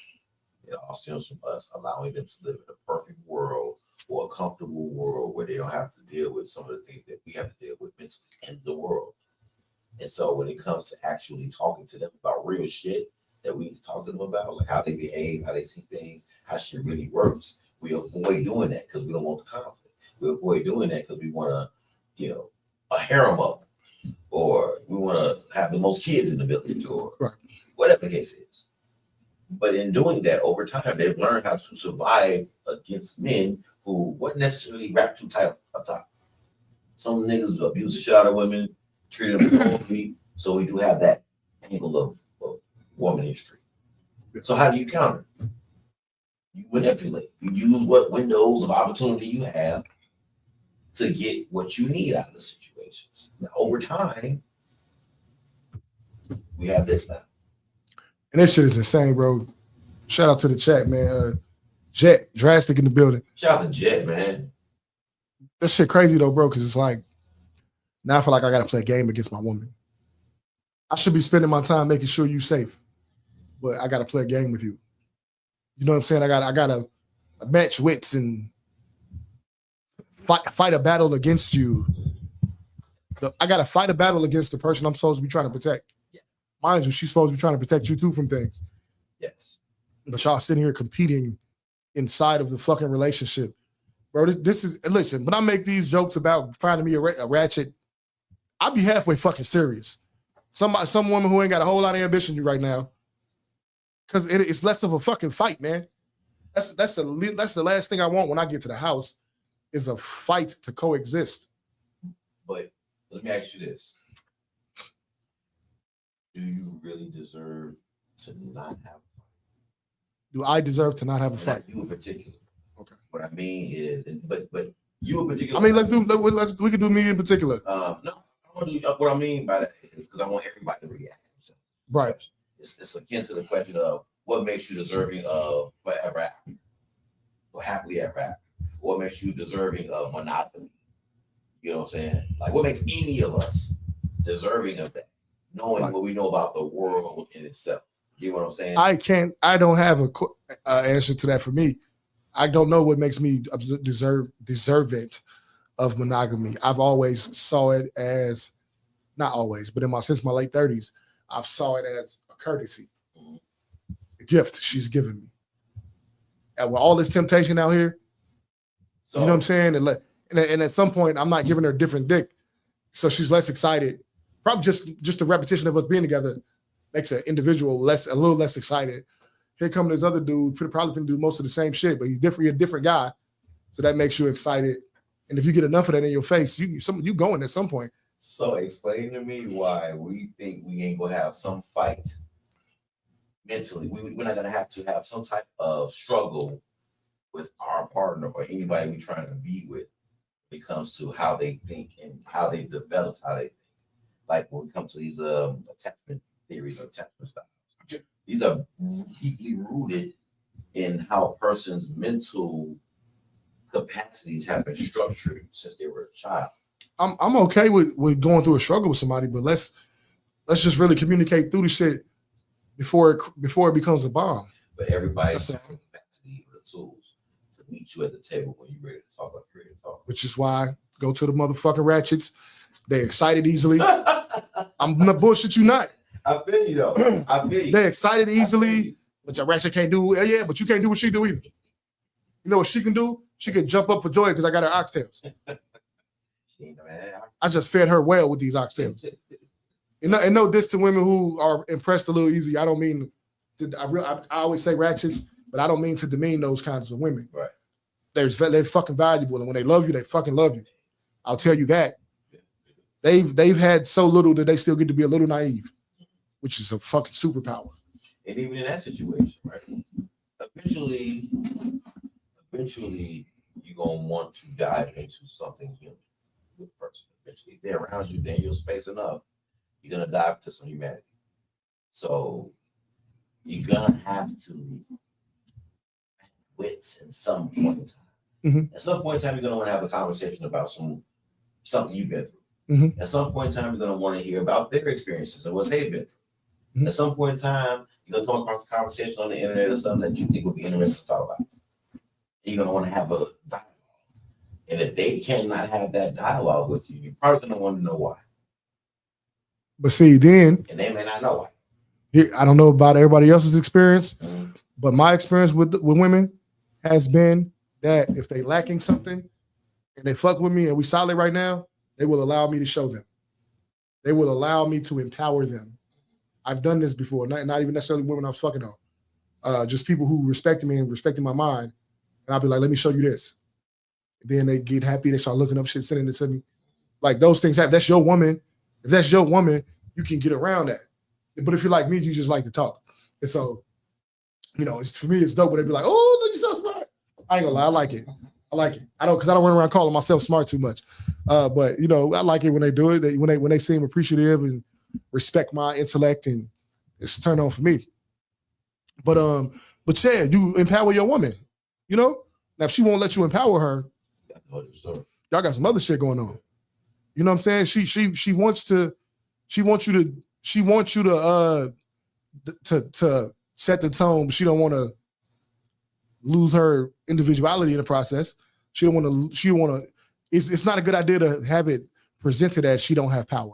It all stems from us allowing them to live in a perfect world or a comfortable world where they don't have to deal with some of the things that we have to deal with mentally in the world. And so when it comes to actually talking to them about real shit that we need to talk to them about, like how they behave, how they see things, how shit really works, we avoid doing that because we don't want the conflict. We avoid doing that because we want to, a harem up, or we want to have the most kids in the village, or whatever the case is. But in doing that, over time, they've learned how to survive against men who wasn't necessarily wrapped too tight up top. Some niggas abuse the shit out of women, treat them horribly. So we do have that angle of woman history. So how do you counter? You manipulate. You use what windows of opportunity you have to get what you need out of the situations. Now, over time, we have this now. And this shit is insane, bro. Shout out to the chat, man. Jet, drastic in the building. Shout out to Jet, man. That shit crazy though, bro, because it's like, now I feel like I got to play a game against my woman. I should be spending my time making sure you're safe, but I got to play a game with you. You know what I'm saying? I got to match wits and fight a battle against you. I got to fight a battle against the person I'm supposed to be trying to protect. Yeah. Mind you, she's supposed to be trying to protect you too from things. Yes. But y'all sitting here competing inside of the fucking relationship. Bro, this is, listen, when I make these jokes about finding me a ratchet, I'll be halfway fucking serious. Some woman who ain't got a whole lot of ambition right now, because it's less of a fucking fight, man. That's the last thing I want when I get to the house is a fight to coexist. But let me ask you this. Do you really deserve to not have a fight? Do I deserve to not have a fight? You in particular. Okay. What I mean is, but you in particular. I mean, we can do me in particular. No, what I mean by that is because I want everybody to react. Right. It's akin to the question of what makes you deserving of forever after, or happily ever after. What makes you deserving of monogamy? You know what I'm saying? Like, what makes any of us deserving of that? Knowing what we know about the world in itself. You know what I'm saying? I don't have a answer to that for me. I don't know what makes me deservant of monogamy. I've always saw it as, not always, but since my late 30s, I've saw it as a courtesy, a gift she's given me. And with all this temptation out here, you know what I'm saying? And at some point, I'm not giving her a different dick, so she's less excited. Probably just the repetition of us being together makes an individual a little less excited. Here come this other dude, probably can do most of the same shit, but he's a different guy, so that makes you excited. And if you get enough of that in your face, you going at some point. So explain to me why we think we ain't gonna have some fight mentally. We're not gonna have to have some type of struggle with our partner or anybody we're trying to be with when it comes to how they think and how they've developed how they think. Like when it comes to these attachment theories or attachment styles, these are deeply rooted in how a person's mental capacities have been structured since they were a child. I'm okay with going through a struggle with somebody, but let's just really communicate through the shit before it becomes a bomb. But everybody's got the capacity or the tools to meet you at the table when you're ready to talk about creative talk. Which is why I go to the motherfucking ratchets. They're excited easily. I'm not bullshit you not. I feel you though. I feel you. They're excited easily, but your ratchet can't do it. Yeah, but you can't do what she do either. You know what she can do? She can jump up for joy because I got her oxtails. I just fed her well with these oxtails. And no diss to women who are impressed a little easy. I don't mean to, I always say ratchets, but I don't mean to demean those kinds of women. Right. They're fucking valuable, and when they love you, they fucking love you. I'll tell you that. They've had so little that they still get to be a little naive, which is a fucking superpower. And even in that situation, right? Eventually you're gonna want to dive into something human with the person. Eventually, if they're around you, then you're space enough, you're gonna dive into some humanity. So you're gonna have to have wits at some point in time. Mm-hmm. At some point in time, you're gonna want to have a conversation about something you've been through. Mm-hmm. At some point in time, you're gonna want to hear about their experiences and what they've been through. Mm-hmm. At some point in time, you're gonna come across a conversation on the internet or something that you think would be interesting to talk about. You're gonna want to have a dialogue. And if they cannot have that dialogue with you, you're probably gonna want to know why. But see, then, and they may not know why. I don't know about everybody else's experience, but my experience with women has been that if they lacking something and they fuck with me and we solid right now, they will allow me to show them. They will allow me to empower them. I've done this before, not even necessarily women I was fucking on. Just people who respected me and respected my mind. And I'll be like, let me show you this. And then they get happy. They start looking up shit, sending it to me. Like those things happen. That's your woman. If that's your woman, you can get around that. But if you're like me, you just like to talk. And so, for me, it's dope when they be like, oh, look, you're so smart. I ain't gonna lie. I like it. I don't run around calling myself smart too much. But I like it when they do it. When they seem appreciative and respect my intellect, and it's a turn on for me. But yeah, you empower your woman. Now if she won't let you empower her, y'all got some other shit going on. You know what I'm saying? She wants you to set the tone, but she don't want to lose her individuality in the process. She don't want to. It's not a good idea to have it presented as she don't have power.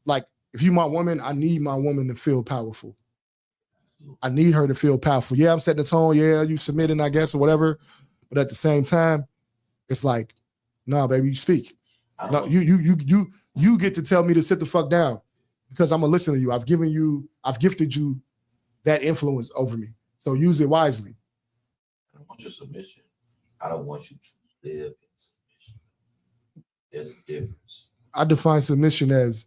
Like if you my woman, I need my woman to feel powerful. I need her to feel powerful. Yeah, I'm setting the tone. Yeah, you submitting, I guess, or whatever. But at the same time, it's like, nah, baby, you speak. No, you get to tell me to sit the fuck down because I'm gonna listen to you. I've gifted you that influence over me. So use it wisely. I don't want your submission. I don't want you to live in submission. There's a difference. I define submission as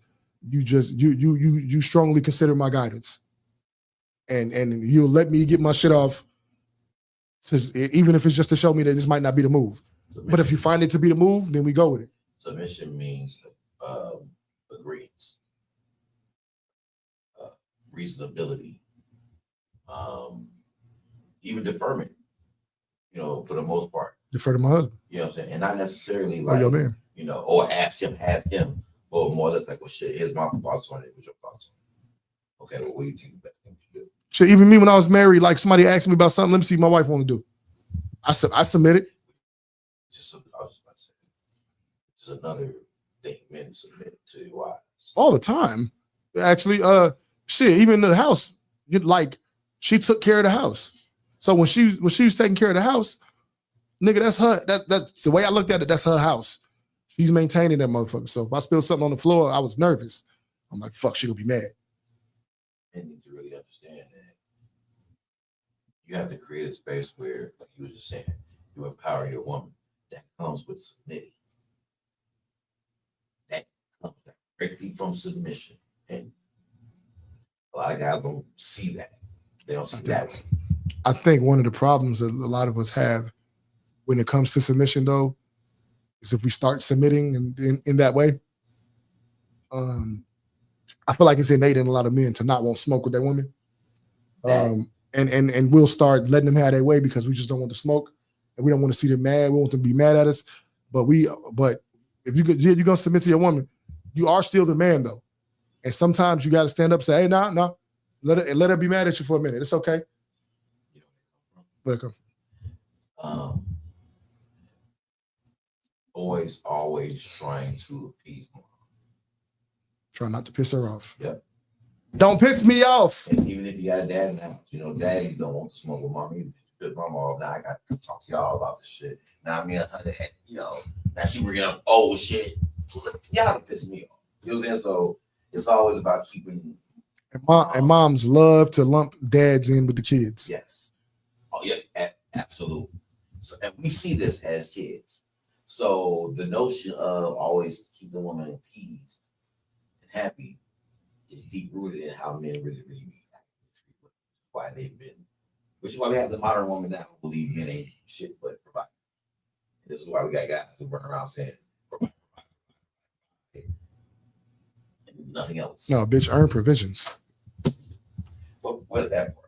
you strongly consider my guidance. And you'll let me get my shit off, even if it's just to show me that this might not be the move. Submission. But if you find it to be the move, then we go with it. Submission means agreement, reasonability, even deferment. For the most part. Defer to my husband. You know what I'm saying? And not necessarily like, your man. Or ask him, or more or less like, well, shit, here's my thoughts on it. What's your thoughts on it? Okay, well, what do you think the best thing to do? Shit, even me when I was married, like somebody asked me about something, let me see what my wife want to do. I submitted. I was about to say, it's another thing men submit to your wives. All the time. Actually, shit, even in the house, she took care of the house. So when she was taking care of the house, nigga, that's her. That's the way I looked at it. That's her house. She's maintaining that motherfucker. So if I spilled something on the floor, I was nervous. I'm like, fuck, she gonna be mad. Men need to really understand that you have to create a space where, like you were just saying, you empower your woman. That comes with submitting. That comes directly from submission. And a lot of guys don't see that. They don't see that. I think one of the problems that a lot of us have when it comes to submission, though, is if we start submitting in that way. I feel like it's innate in a lot of men to not want smoke with their women. And we'll start letting them have their way because we just don't want to smoke and we don't want to see them mad. We want them to be mad at us. But if you're gonna submit to your woman, you are still the man though. And sometimes you got to stand up and say, hey, no, let her be mad at you for a minute. It's okay. Where'd it come from? Boys always trying to appease mom. Try not to piss her off. Yep. Don't piss me off. And even if you got a dad in the house, daddies don't want to smoke with mom either. Piss mom off. Now I got to talk to y'all about this shit. Now now she bringing up old shit. Y'all piss me off. You know what I'm saying? So it's always about keeping. And moms love to lump dads in with the kids. Yes. Oh yeah, absolutely. So and we see this as kids. So the notion of always keep the woman appeased and happy is deep rooted in how men really be. Why they've been, which is why we have the modern woman that don't believe men ain't shit but provide. This is why we got guys who run around saying provide. And nothing else. No, bitch, earn provisions. What is that part?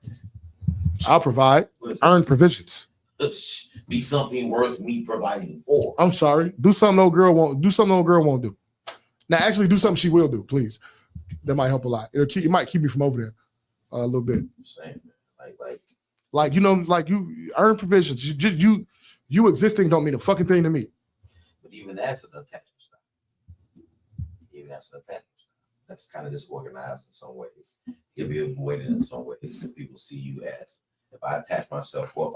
I'll provide. Earn provisions. Be something worth me providing for. I'm sorry. Do something no girl won't do. Now, actually, do something she will do, please. That might help a lot. It might keep me from over there a little bit. Same, like you earn provisions. You existing don't mean a fucking thing to me. But even that's an attachment style. That's kind of disorganized in some ways. It can be avoided in some ways because people see you as if I attach myself, or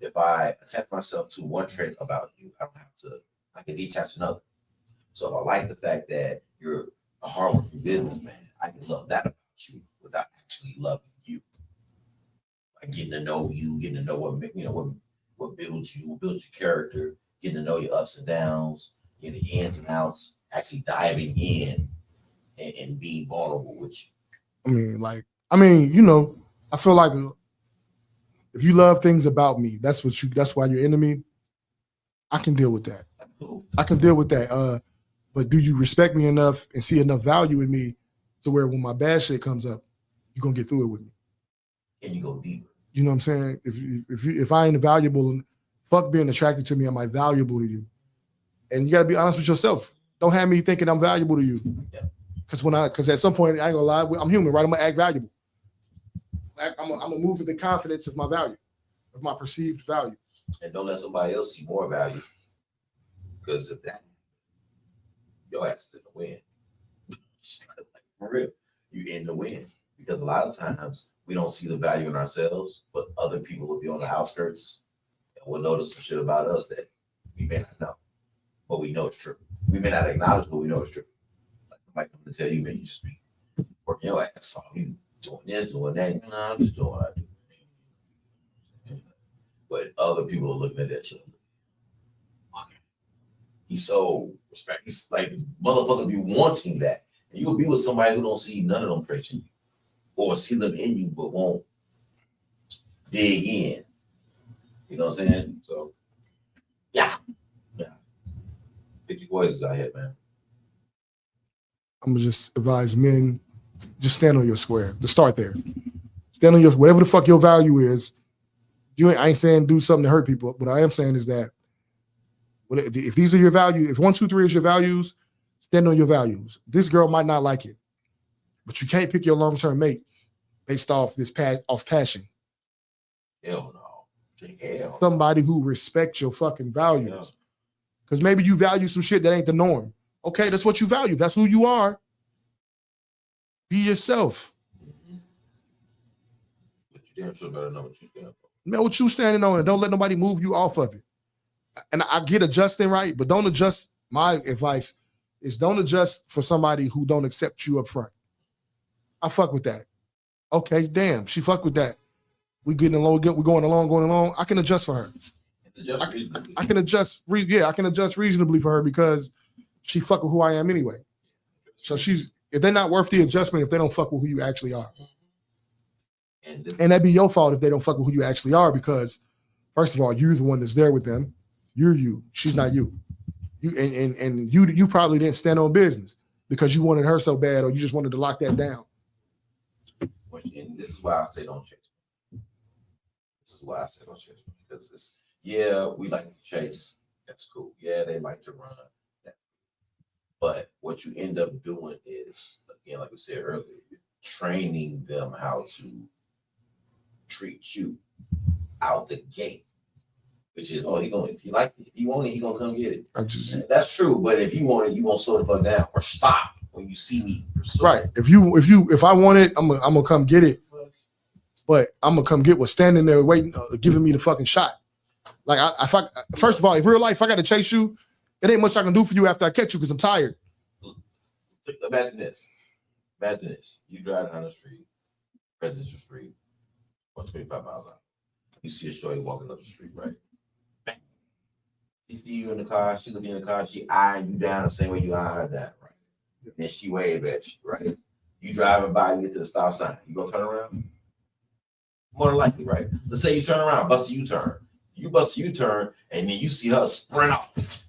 if I attach myself to one trait about you, I can detach another. So if I like the fact that you're a hardworking businessman, I can love that about you without actually loving you. Like getting to know you, getting to know what builds you, builds your character, getting to know your ups and downs, the ins and outs, actually diving in and being vulnerable with you. I feel like if you love things about me, that's why you're into me. I can deal with that. I can deal with that. But do you respect me enough and see enough value in me to where when my bad shit comes up, you're gonna get through it with me? And you go deeper. You know what I'm saying? If I ain't valuable, fuck being attracted to me, am I valuable to you? And you gotta be honest with yourself. Don't have me thinking I'm valuable to you. Yeah. Because at some point, I ain't gonna lie, I'm human, right? I'm gonna act valuable. I'm gonna move with the confidence of my value, of my perceived value. And don't let somebody else see more value. Because of that, your ass is in the win. For real, you in the win. Because a lot of times we don't see the value in ourselves, but other people will be on the outskirts and will notice some shit about us that we may not know, but we know it's true. We may not acknowledge, but we know it's true. Like I might come to tell you, man, you just be working your ass off. You doing this, doing that. I'm just doing what I do. But other people are looking at that shit. He's so respectful. He's like, motherfuckers be wanting that. And you'll be with somebody who don't see none of them traits in you, or see them in you, but won't dig in. You know what I'm saying? So, yeah. Pick your voices out here, man. I'm gonna just advise men, just stand on your square. Just start there. Stand on your, whatever the fuck your value is. I ain't saying do something to hurt people. What I am saying is that if these are your values, if 1, 2, 3 is your values, stand on your values. This girl might not like it, but you can't pick your long-term mate based off passion. Hell no. Hell. Somebody who respects your fucking values. Because maybe you value some shit that ain't the norm. Okay, that's what you value. That's who you are. Be yourself. But you damn sure better know what you stand for. Know what you standing on, and don't let nobody move you off of it. And I get adjusting right, but don't adjust. My advice is don't adjust for somebody who don't accept you up front. I fuck with that. Okay, damn, she fuck with that. We getting along, we're going along. I can adjust for her. I can adjust. I can adjust reasonably for her because she fuck with who I am anyway. So if they're not worth the adjustment, if they don't fuck with who you actually are, and that'd be your fault if they don't fuck with who you actually are, because first of all, you're the one that's there with them. You're you. She's not you. You probably didn't stand on business because you wanted her so bad, or you just wanted to lock that down. And this is why I say don't chase. Because it's we like to chase. That's cool. Yeah, they like to run. But what you end up doing is, again, like we said earlier, you're training them how to treat you out the gate. Which is, if you like it, if you want it, he gonna come get it. That's true. But if you want it, you won't slow the fuck down or stop when you see me pursue. Right. If I want it, I'm gonna come get it. But I'm gonna come get what's standing there waiting, giving me the fucking shot. Like first of all, in real life, I gotta chase you. It ain't much I can do for you after I catch you because I'm tired. Imagine this. You drive down the street, Presidential Street, 125 miles an hour. You see a shorty walking up the street, right? Bang. She see you in the car, she looking in the car, she eyeing you down the same way you eye her down, right? And she wave at you, right? You driving by, you get to the stop sign. You gonna turn around? More than likely, right? Let's say you turn around, bust a U-turn. You bust a U-turn, and then you see her sprint off.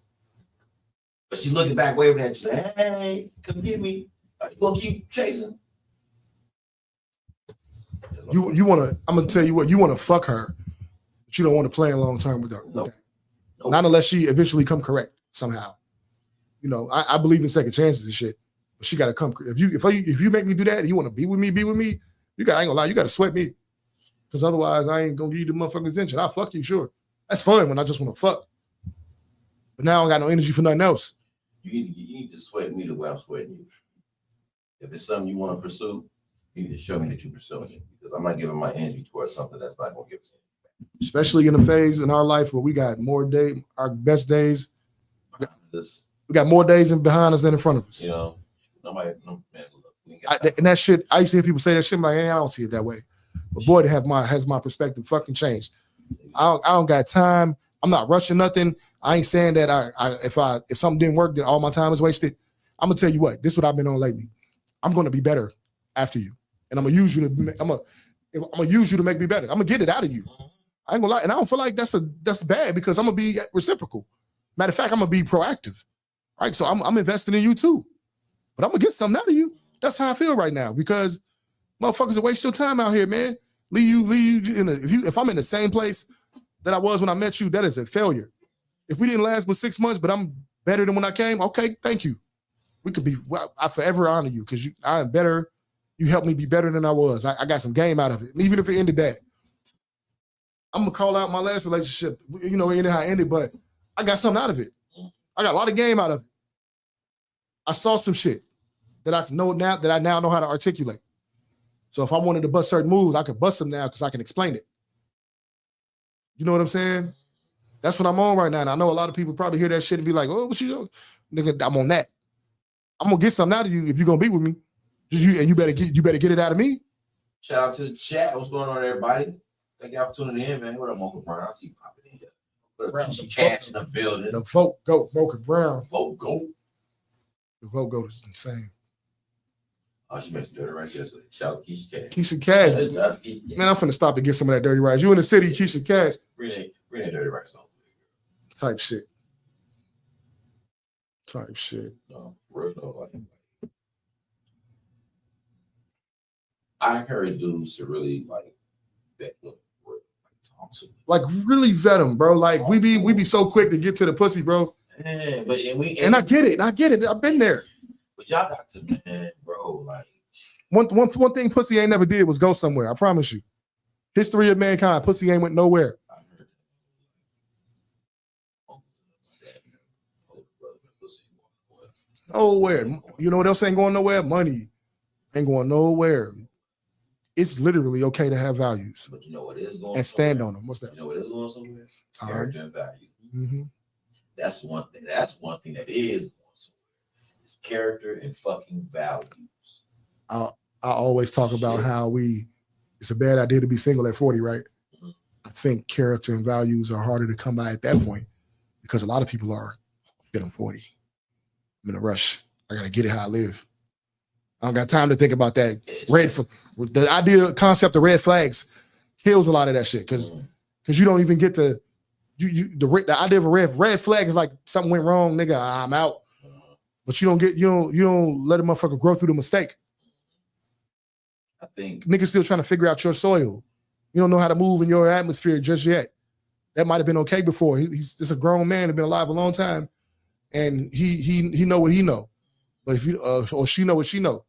But she looking back, waving at you, hey, come get me. You gonna keep chasing? You wanna? I'm gonna tell you what. You wanna fuck her, but you don't want to play a long term with her. Nope. Not unless she eventually come correct somehow. You know, I believe in second chances and shit. But she gotta come. If you make me do that, and you want to be with me. I ain't gonna lie. You gotta sweat me, because otherwise I ain't gonna give you the motherfucking attention. I'll fuck you, sure. That's fun when I just want to fuck. But now I don't got no energy for nothing else. You need to sweat me the way I'm sweating you. If it's something you want to pursue, you need to show me that you're pursuing it, because I'm not giving my energy towards something that's not going to give us anything. Especially in a phase in our life where we got our best days. We got more days behind us than in front of us. You know, man, and that shit, I used to hear people say that shit, I'm like, hey, I don't see it that way. But boy, has my perspective fucking changed. I don't got time. I'm not rushing nothing. I ain't saying that if something didn't work, then all my time is wasted. I'm gonna tell you what. This is what I've been on lately. I'm gonna be better after you, and I'm gonna use you to make me better. I'm gonna get it out of you. I ain't gonna lie, and I don't feel like that's bad, because I'm gonna be reciprocal. Matter of fact, I'm gonna be proactive, right? So I'm investing in you too, but I'm gonna get something out of you. That's how I feel right now, because motherfuckers will waste your time out here, man. Leave you if I'm in the same place that I was when I met you, that is a failure. If we didn't last but 6 months, but I'm better than when I came, okay, thank you. We could be. I forever honor you, because I am better. You helped me be better than I was. I got some game out of it, even if it ended bad. I'm gonna call out my last relationship. You know, it ended how it ended, but I got something out of it. I got a lot of game out of it. I saw some shit that I know now that I now know how to articulate. So if I wanted to bust certain moves, I could bust them now because I can explain it. You know what I'm saying? That's what I'm on right now. And I know a lot of people probably hear that shit and be like, "Oh, what you doing?" Nigga, I'm on that. I'm gonna get something out of you if you're gonna be with me. You better get it out of me. Shout out to the chat. What's going on, everybody? Thank y'all for tuning in, man. What up, Mocha Brown? I see you popping in here. What up, Cash in the building. The vote goat, Mocha Brown. Vote goat. The vote goat is insane. Oh, she makes dirty rice yesterday. Shout out to Keisha Cash. Keisha Cash. Man, I'm finna stop and get some of that dirty rice. You in the city, Keisha Cash. Bring that dirty rice on. Type shit. No, real though. I encourage dudes to really vet them. Like really vet them, bro. Like we be so quick to get to the pussy, bro. Man, and I get it. I've been there. But y'all got to, man, bro. One thing pussy ain't never did was go somewhere. I promise you. History of mankind, pussy ain't went nowhere. Nowhere. You know what else ain't going nowhere? Money ain't going nowhere. It's literally okay to have values. But you know what is going and stand on them. What's that? You know what is going somewhere? Uh-huh. Character and value. Mm-hmm. That's one thing. That's one thing that is going somewhere. It's character and fucking values. I always talk about how it's a bad idea to be single at 40, right? Mm-hmm. I think character and values are harder to come by at that point because a lot of people are, I'm 40. I'm in a rush. I gotta get it how I live. I don't got time to think about that. The idea concept of red flags kills a lot of that shit because you don't even get to the idea of a red flag is like something went wrong, nigga. I'm out. But you don't let a motherfucker grow through the mistake. I think niggas still trying to figure out your soil. You don't know how to move in your atmosphere just yet. That might have been okay before. He's just a grown man and been alive a long time, and he know what he know. But if you or she know what she know,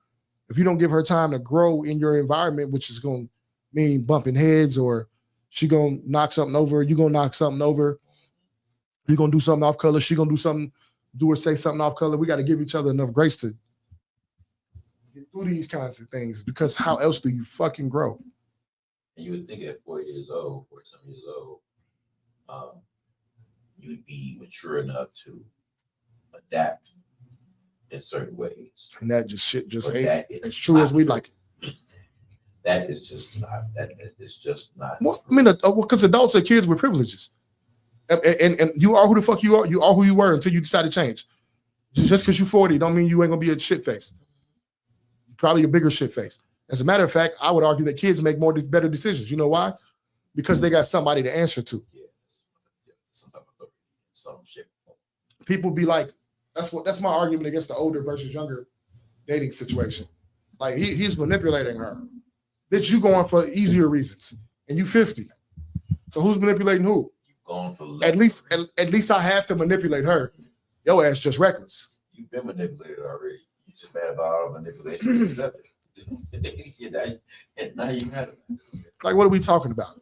if you don't give her time to grow in your environment, which is going to mean bumping heads, or she gonna knock something over, you gonna knock something over. You gonna do something off color. She gonna do or say something off color. We got to give each other enough grace to get through these kinds of things, because how else do you fucking grow? And you would think at 40 years old, 40-some years old, you'd be mature enough to adapt in certain ways. And that just But ain't as true as we'd like. That is just not. That is just not. Well, I mean, because adults are kids with privileges, and you are who the fuck you are. You are who you were until you decide to change. Just because you're 40, don't mean you ain't gonna be a shit face. Probably a bigger shit face. As a matter of fact, I would argue that kids make better decisions. You know why? Because they got somebody to answer to. Some shit. People be like, that's my argument against the older versus younger dating situation. Like he's manipulating her. Bitch, you going for easier reasons, and you 50. So who's manipulating who? You going for at least I have to manipulate her. Your ass just reckless. You've been manipulated already. You just mad about all the manipulation. And now you have it. Like, what are we talking about?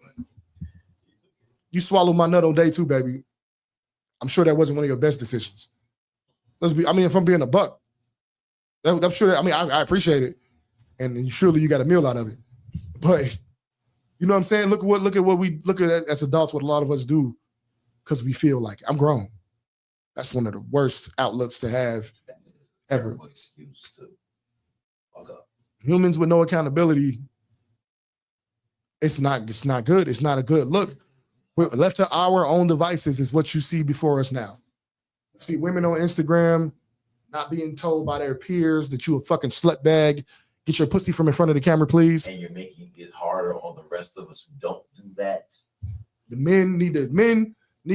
You swallowed my nut on day 2, baby. I'm sure that wasn't one of your best decisions. If I'm being a buck, I'm sure. I appreciate it, and surely you got a meal out of it. But you know what I'm saying? Look at what we look at as adults. What a lot of us do because we feel like I'm grown. That's one of the worst outlooks to have ever. Excuse to fuck up. Humans with no accountability. It's not good. It's not a good look. We're left to our own devices is what you see before us now. See women on Instagram not being told by their peers that you a fucking slut bag. Get your pussy from in front of the camera, please. And you're making it harder on the rest of us who don't do that. The men need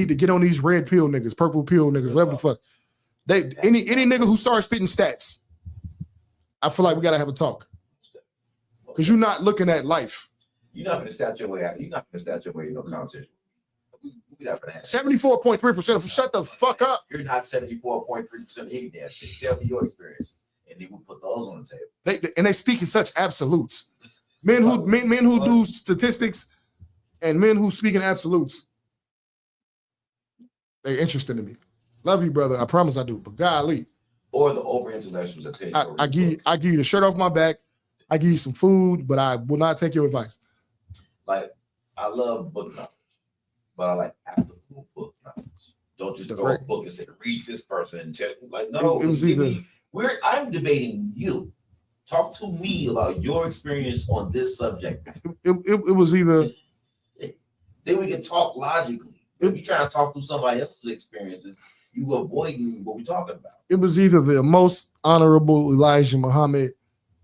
to get on these red pill niggas, purple pill niggas, whatever the fuck. Any nigga who starts spitting stats, I feel like we gotta have a talk. Because you're not looking at life. You're not gonna stat your way out. You're not gonna stat your way in no conversation. 74.3% of shut the fuck up. You're not 74.3% of any damn thing. Tell me your experience. And then we'll put those on the table. They speak in such absolutes. Men who do statistics and men who speak in absolutes, they're interested in me. Love you, brother. I promise I do. But golly. Or the over intellectuals that tell you. I give you the shirt off my back. I give you some food, but I will not take your advice. Like, I love book knowledge, but I like applicable book knowledge. Don't just throw a book and say, read this person and tell you. Like, no, it was either. I'm debating you. Talk to me about your experience on this subject. It was either. Then we can talk logically. If you try to talk through somebody else's experiences, you avoiding what we're talking about. It was either the most honorable Elijah Muhammad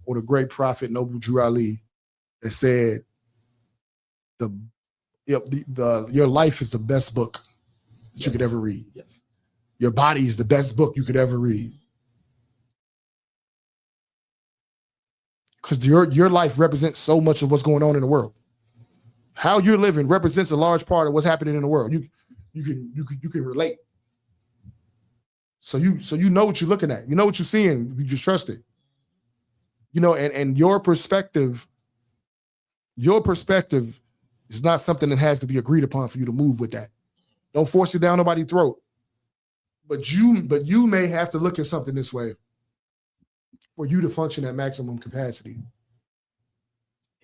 or the great prophet Noble Drew Ali that said, your life is the best book that you could ever read. Yes. Your body is the best book you could ever read. Because your life represents so much of what's going on in the world. How you're living represents a large part of what's happening in the world. You can relate. So you know what you're looking at. You know what you're seeing. You just trust it. You know, and your perspective is not something that has to be agreed upon for you to move with that. Don't force it down nobody's throat. But you may have to look at something this way for you to function at maximum capacity.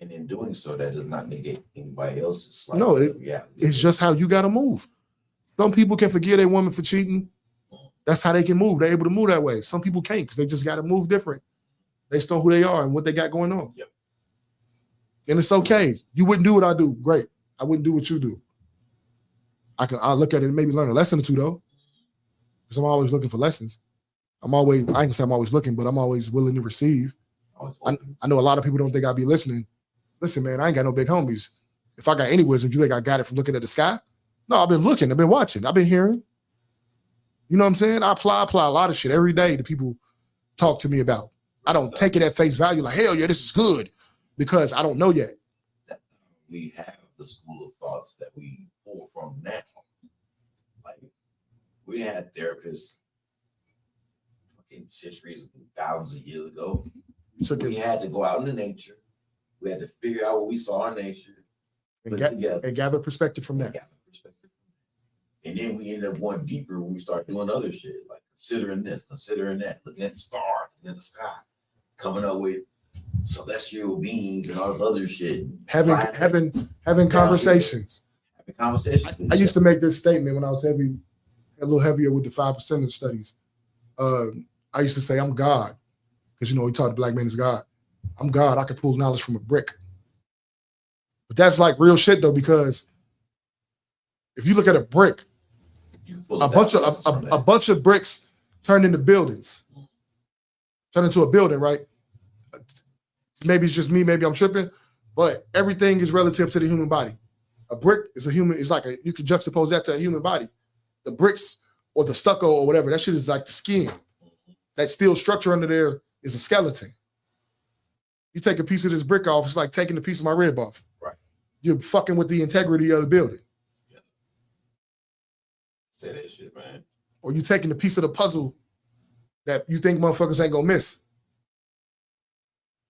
And in doing so, that does not negate anybody else's life. No, it's just how you got to move. Some people can forgive a woman for cheating. That's how they can move. They're able to move that way. Some people can't because they just got to move different based on who they are and what they got going on. Yep. And it's okay. You wouldn't do what I do. Great. I wouldn't do what you do. I'll look at it and maybe learn a lesson or two though. Because I'm always looking for lessons. I ain't gonna say I'm always looking, but I'm always willing to receive. I know a lot of people don't think I'll be listening. Listen, man, I ain't got no big homies. If I got any wisdom, you think I got it from looking at the sky? No, I've been looking, I've been watching, I've been hearing. You know what I'm saying? I apply a lot of shit every day that people talk to me about. I don't take it at face value like, hell yeah, this is good, because I don't know yet. We have the school of thoughts that we pull from now. Like, we didn't have therapists fucking centuries, thousands of years ago. We had to go out into nature. We had to figure out what we saw in nature and gather perspective from that. And then we ended up going deeper when we start doing other shit, like considering this, considering that, looking at the stars, looking at the sky, coming up with celestial beings and all this other shit. Having conversations. Having conversations. I used to make this statement when I was a little heavier with the 5% of studies. I used to say, I'm God. Because, we taught the black man is God. I'm God. I can pull knowledge from a brick. But that's like real shit, though, because if you look at a brick, a bunch of bricks turn into buildings. Turn into a building, right? Maybe it's just me, maybe I'm tripping, but everything is relative to the human body. A brick is you could juxtapose that to a human body. The bricks or the stucco or whatever, that shit is like the skin. That steel structure under there is a skeleton. You take a piece of this brick off, it's like taking a piece of my rib off. Right. You're fucking with the integrity of the building. Yeah. Say that shit, man. Or you taking a piece of the puzzle that you think motherfuckers ain't gonna miss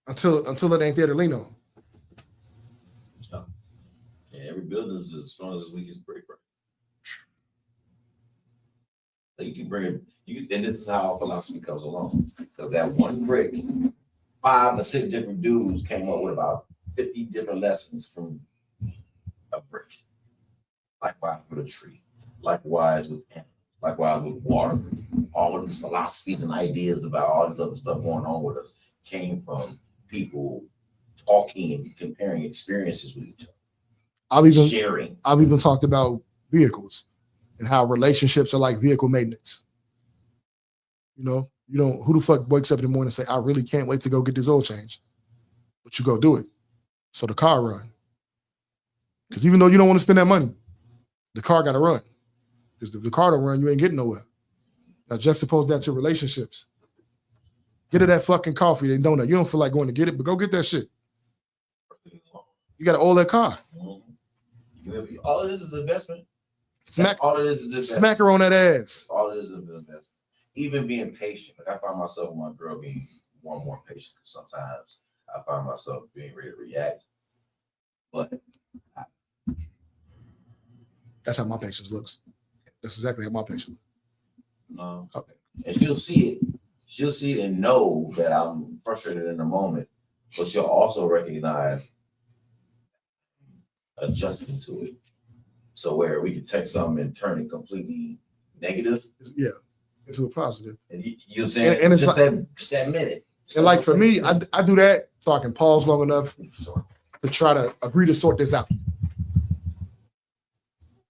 until it ain't there to lean on. Yeah, every building is as strong as its weakest brick, right? So you can bring it, and this is how philosophy comes along. Because that one brick, 5 or 6 different dudes came up with about 50 different lessons from a brick. Likewise with a tree. Likewise with animals. Likewise with water. All of these philosophies and ideas about all this other stuff going on with us came from people talking and comparing experiences with each other. Sharing. I've even talked about vehicles and how relationships are like vehicle maintenance. Who the fuck wakes up in the morning and say, I really can't wait to go get this oil change. But you go do it. So the car run. Because even though you don't want to spend that money, the car got to run. Because if the car don't run, you ain't getting nowhere. Now juxtapose that to relationships. Get her that fucking coffee and donut. You don't feel like going to get it, but go get that shit. You got to oil that car. All of this is investment. Smack her on that ass. All of this is investment. Even being patient. Like I find myself with my girl being more patient. Sometimes I find myself being ready to react. But that's how my patience looks. That's exactly how my patience looks. Okay. And she'll see it. She'll see it and know that I'm frustrated in the moment, but she'll also recognize adjusting to it. So where we can take something and turn it completely negative. Yeah, into a positive. And you're saying and it's just like, that minute. And like for me, I do that so I can pause long enough to try to agree to sort this out.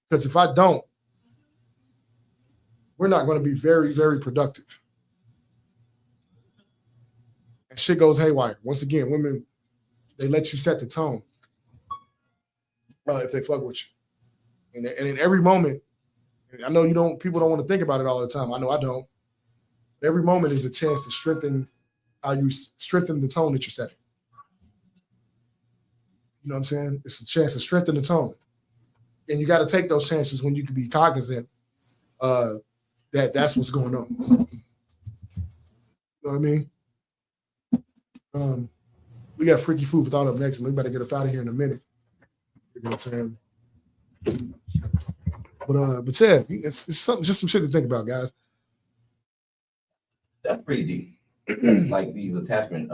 Because if I don't, we're not going to be very, very productive. And shit goes haywire. Once again, women, they let you set the tone if they fuck with you. And in every moment, I know people don't want to think about it all the time. I know I don't. Every moment is a chance to strengthen how you strengthen the tone that you're setting. You know what I'm saying? It's a chance to strengthen the tone. And you got to take those chances when you can be cognizant that that's what's going on. You know what I mean? We got Freaky Food for Thought up next, and we better get up out of here in a minute. You know what I'm saying? But yeah, it's something, just some shit to think about, guys. That's pretty deep. Like these attachment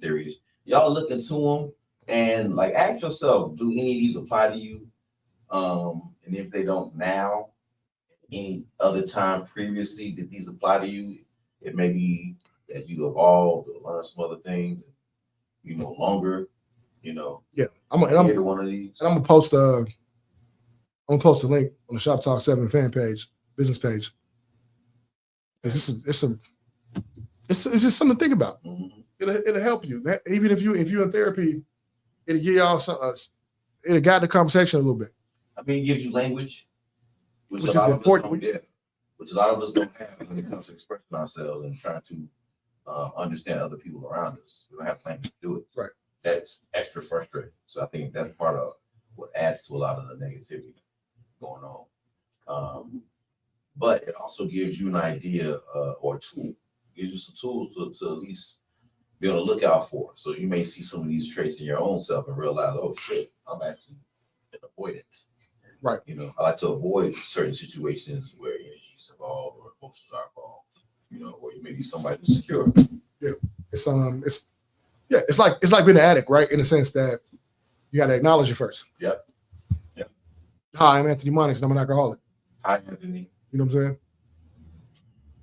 theories. Y'all look into them and like ask yourself, do any of these apply to you? And if they don't now, any other time previously, did these apply to you? It may be that you evolved or learned some other things. You no longer, Yeah, I'm gonna one of these. And I'm gonna post a link on the Shop Talk 7 fan page, business page. It's just something to think about. Mm-hmm. It'll help you. Even if you're in therapy, it'll give y'all it'll guide the conversation a little bit. I mean, it gives you language, which is a lot important. Which a lot of us don't have when it comes to expressing ourselves and trying to understand other people around us. We don't have language to do it. Right. That's extra frustrating. So I think that's part of what adds to a lot of the negativity going on. But it also gives you an idea or a tool. It gives you some tools to at least be able to look out for. So you may see some of these traits in your own self and realize, oh shit, I'm actually an avoidant. Right. I like to avoid certain situations where energy is involved or emotions are involved. Or you may be somebody who's secure. Yeah. It's like being an addict, right? In the sense that you got to acknowledge it first. Yep. Hi, I'm Anthony Monix, and I'm an alcoholic. Hi, Anthony. You know what I'm saying?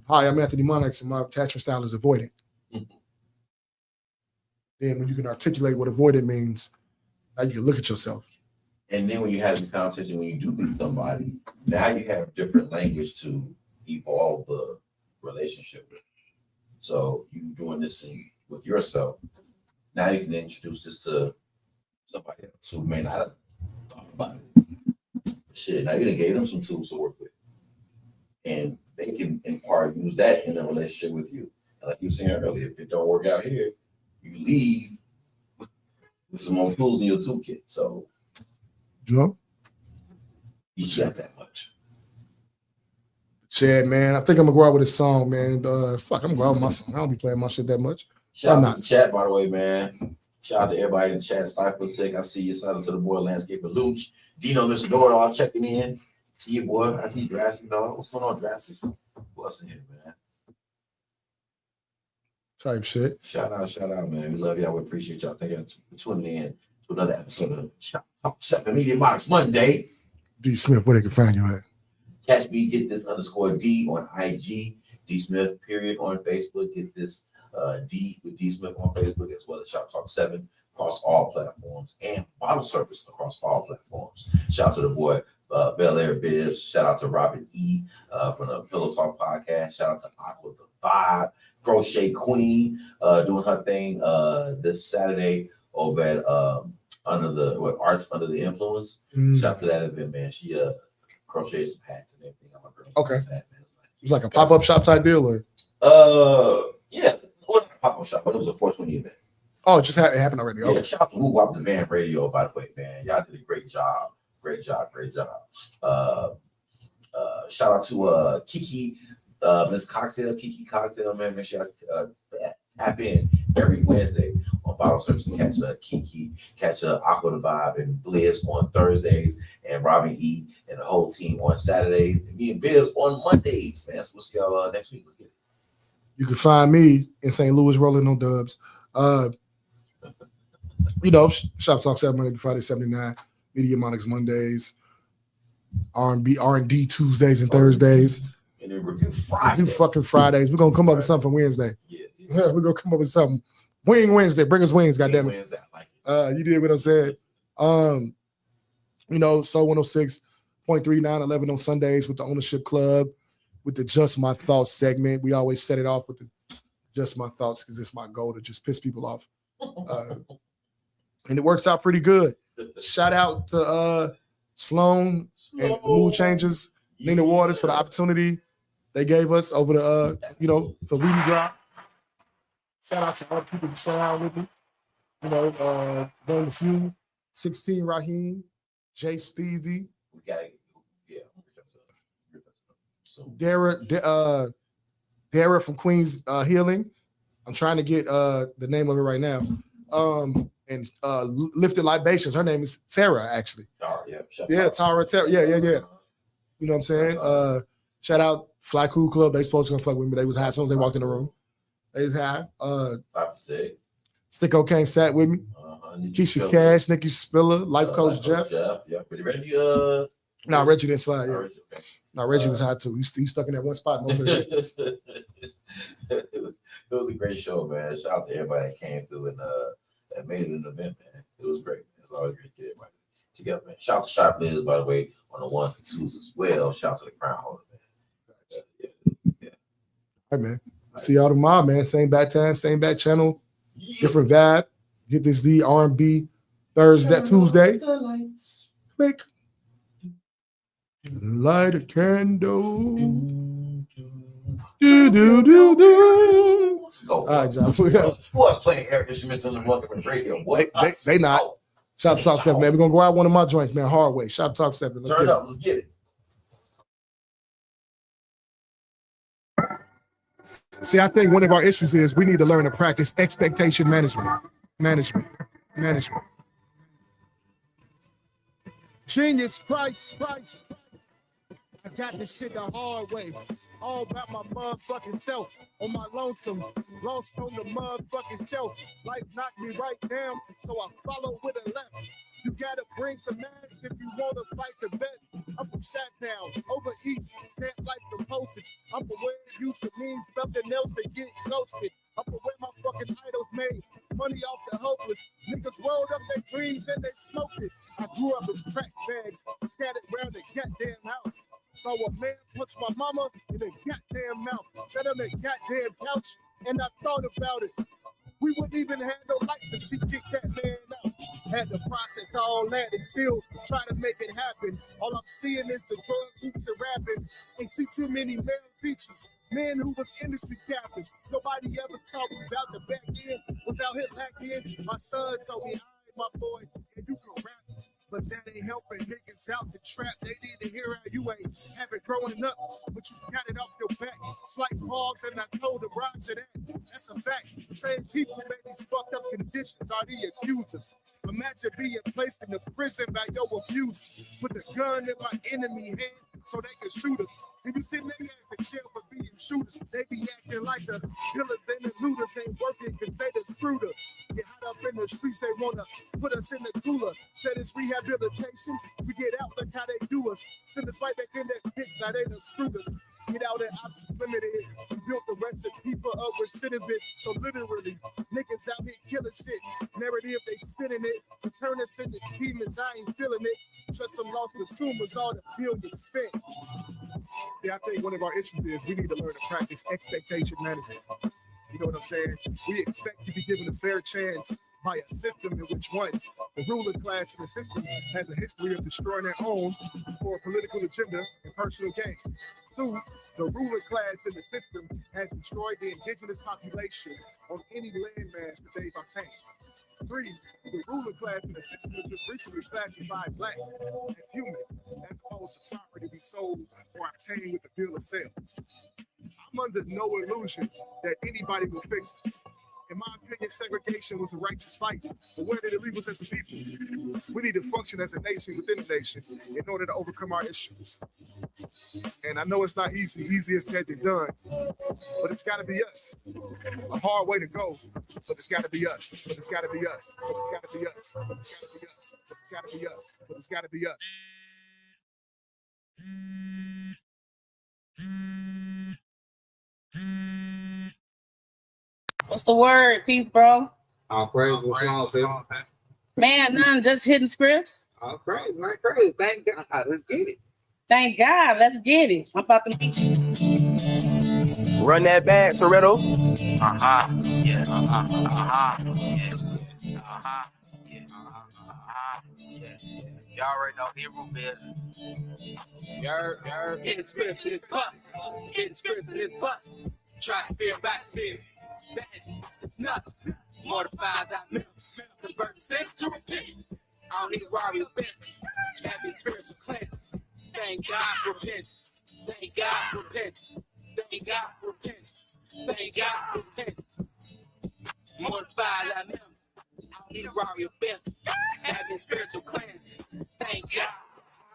Hi, I'm Anthony Monix, and my attachment style is avoidant. Mm-hmm. Then when you can articulate what avoidant means, now you can look at yourself. And then when you have this conversation, when you do meet somebody, now you have different language to evolve the relationship with. So you doing this with yourself, now you can introduce this to somebody else who may not have thought about it. Shit, now you done gave them some tools to work with. And they can in part use that in a relationship with you. And like you were saying earlier, if it don't work out here, you leave with some more tools in your toolkit. So you got that much. Chad, man, I think I'm gonna go out with a song, man. I'm gonna go out with my song. I don't be playing my shit that much. Shout out to the chat, by the way, man. Shout out to everybody in the chat. Cypher Sick, I see you. Shout out to the boy Landscape of Luch. Dino, Mr. Dora, all checking in. See you, boy. I see Drastic, dog. What's going on, Drastic? What's in here, man? Type shit. Shout out, man. We love y'all. We appreciate y'all. Thank you for tuning in to another episode of Shop Talk 7 Media Monix Monday. D Smith, where they can find you at? Catch me, get this _D on IG, D Smith period on Facebook. Get this D with D Smith on Facebook, as well as Shop Talk 7 across all platforms and bottle service across all platforms. Shout out to the boy Bel Air Bibbs. Shout out to Robin E from the Pillow Talk podcast. Shout out to Aqua the Vibe, Crochet Queen, doing her thing this Saturday over at Arts Under the Influence. Shout out to that event, man. She crocheted some hats and everything. I'm a girl. Okay. It's like a pop-up shop type deal, or yeah, it wasn't a pop-up shop, but it was a 420 event. Oh, it just happened already. Okay. Yeah, shout out to Woo Wop the Van Radio, by the way, man. Y'all did a great job. Great job. Shout out to Kiki, Miss Cocktail, Kiki Cocktail, man. Make sure y'all tap in every Wednesday on Bottle Service and catch Kiki, catch Aqua the Vibe and Blizz on Thursdays, and Robin E and the whole team on Saturdays, and me and Bibbs on Mondays, man. So we'll see y'all next week. Let's get it. You can find me in St. Louis rolling on dubs. Shop Talk 7 Monday to Friday 79, Media Monix Mondays, R&D Tuesdays and Thursdays. And then review Friday. Fucking Fridays. We're gonna come up with something for Wednesday. Yeah. We're gonna come up with something. Wing Wednesday. Bring us wings, goddammit. You did what I said. So 106.39, 11 on Sundays with the Ownership Club, with the Just My Thoughts segment. We always set it off with the Just My Thoughts because it's my goal to just piss people off. And it works out pretty good. Shout out to Sloan and Mood Changes, Nina Waters for the opportunity they gave us over the for Weedy Drop. Shout out to all the people who sat out with me. Name a few. 16 Raheem, Jay Steezy. We got it. Yeah. Dara from Queens Healing. I'm trying to get the name of it right now. And Lifted Libations. Her name is Tara, actually. Tara, Tara. Yeah. You know what I'm saying? Shout out Fly Cool Club. They supposed to come fuck with me. They was high as soon as they walked in the room. They was high. Sticko came sat with me. Keisha Cash, Nikki Spiller, Life Coach Jeff. Yeah, pretty Reggie. No, Reggie didn't slide. Yeah. Reggie, okay. No, Reggie was high too. He stuck in that one spot most of the day. It was a great show, man. Shout out to everybody that came through and that made it an event, man. It was great. It's always great to get everybody together, man. Shout out to Shopliz, by the way, on the 1s and 2s as well. Shout out to the Crown Holder, man. Yeah. All right, man. See y'all tomorrow, man. Same bad time, same bad channel, different vibe. Get this Z R&B Tuesday. Click. Light a candle. Do. All right, John. Who else playing air instruments on the fucking radio? They not. Shoptalk 7, man. We're gonna go out one of my joints, man. Hard way. Shoptalk 7. Let's Turn get up. it. Let's get it. See, I think one of our issues is we need to learn to practice expectation management. Genius Christ. I got this shit the hard way. All about my motherfucking self. On my lonesome, lost on the motherfucking shelf. Life knocked me right down, so I follow with a left. You gotta bring some ass if you wanna fight the best. I'm from Shoptown, over east, stamp like the postage. I'm from where it used to mean something else to get ghosted. I'm from where my fucking idols made money off the hopeless. Niggas rolled up their dreams and they smoked it. I grew up with crack bags scattered around the goddamn house. So a man punched my mama in the goddamn mouth, sat on the goddamn couch, and I thought about it. We wouldn't even have no lights if she kicked that man out. Had to process all that and still try to make it happen. All I'm seeing is the drugs, hoops, and rapping. Ain't see too many male teachers, men who was industry captains. Nobody ever talked about the back end. Was out here back in. My son told me, "All right, my boy, and you can rap." But that ain't helping niggas out the trap. They need to hear how you ain't have it growing up, but you got it off your back. Slight pause, and I told the Roger that. That's a fact. Same people make these fucked up conditions are the accusers. Imagine being placed in the prison by your abusers with a gun in my enemy hand so they can shoot us. If you send their ass to jail for being shooters, they be acting like the killers and the looters ain't working because they just screwed us. Get hot up in the streets, they wanna put us in the cooler. Said it's rehabilitation, we get out, look how they do us. Send us right back in that bitch, now they done screwed us. Get out and options limited. We built the recipe for a recidivist. So literally, niggas out here killing shit. Narrative, they spinning it to turn us into demons. I ain't feeling it. Trust some lost consumers, all the billions spent. Yeah, I think one of our issues is we need to learn to practice expectation management. You know what I'm saying? We expect to be given a fair chance by a system in which one, the ruling class in the system has a history of destroying their own for a political agenda and personal gain. Two, the ruling class in the system has destroyed the indigenous population on any landmass that they've obtained. Three, the ruling class in the system has just recently classified blacks as humans as opposed to property to be sold or obtained with the bill of sale. I'm under no illusion that anybody will fix this. In my opinion, segregation was a righteous fight. But where did it leave us as a people? We need to function as a nation within a nation in order to overcome our issues. And I know it's not easy, easier said than done, but it's got to be us. A hard way to go, but it's got to be us. But it's got to be us. But it's got to be us. But it's got to be us. But it's got to be us. But it's got to be us. What's the word? Peace, bro. All praise. What's wrong, Man, none, just hitting scripts. All praise, man, crazy. Thank God. Let's get it. Thank God. Let's get it. I'm about to run that back, Toretto. Yeah. Y'all already know Hebrew business. Hitting scripts in this bus. Hitting scripts in this bus. Try to feel back spirit. That nothing. Mortified that milk. Convert sense to repent. I don't need Rory Benz. Having spiritual cleanse. Thank God for repentance. Thank God for repentance. Thank God for repentance. Thank God for repentance. mortified I am. I don't need a Rari or Benz. Having spiritual cleanse. Thank God.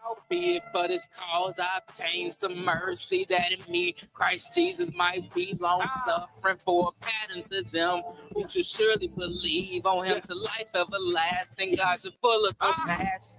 Albeit for this cause, I obtained some mercy that in me Christ Jesus might be long suffering for a pattern to them who should surely believe on him to life everlasting. God, you're full of compassion.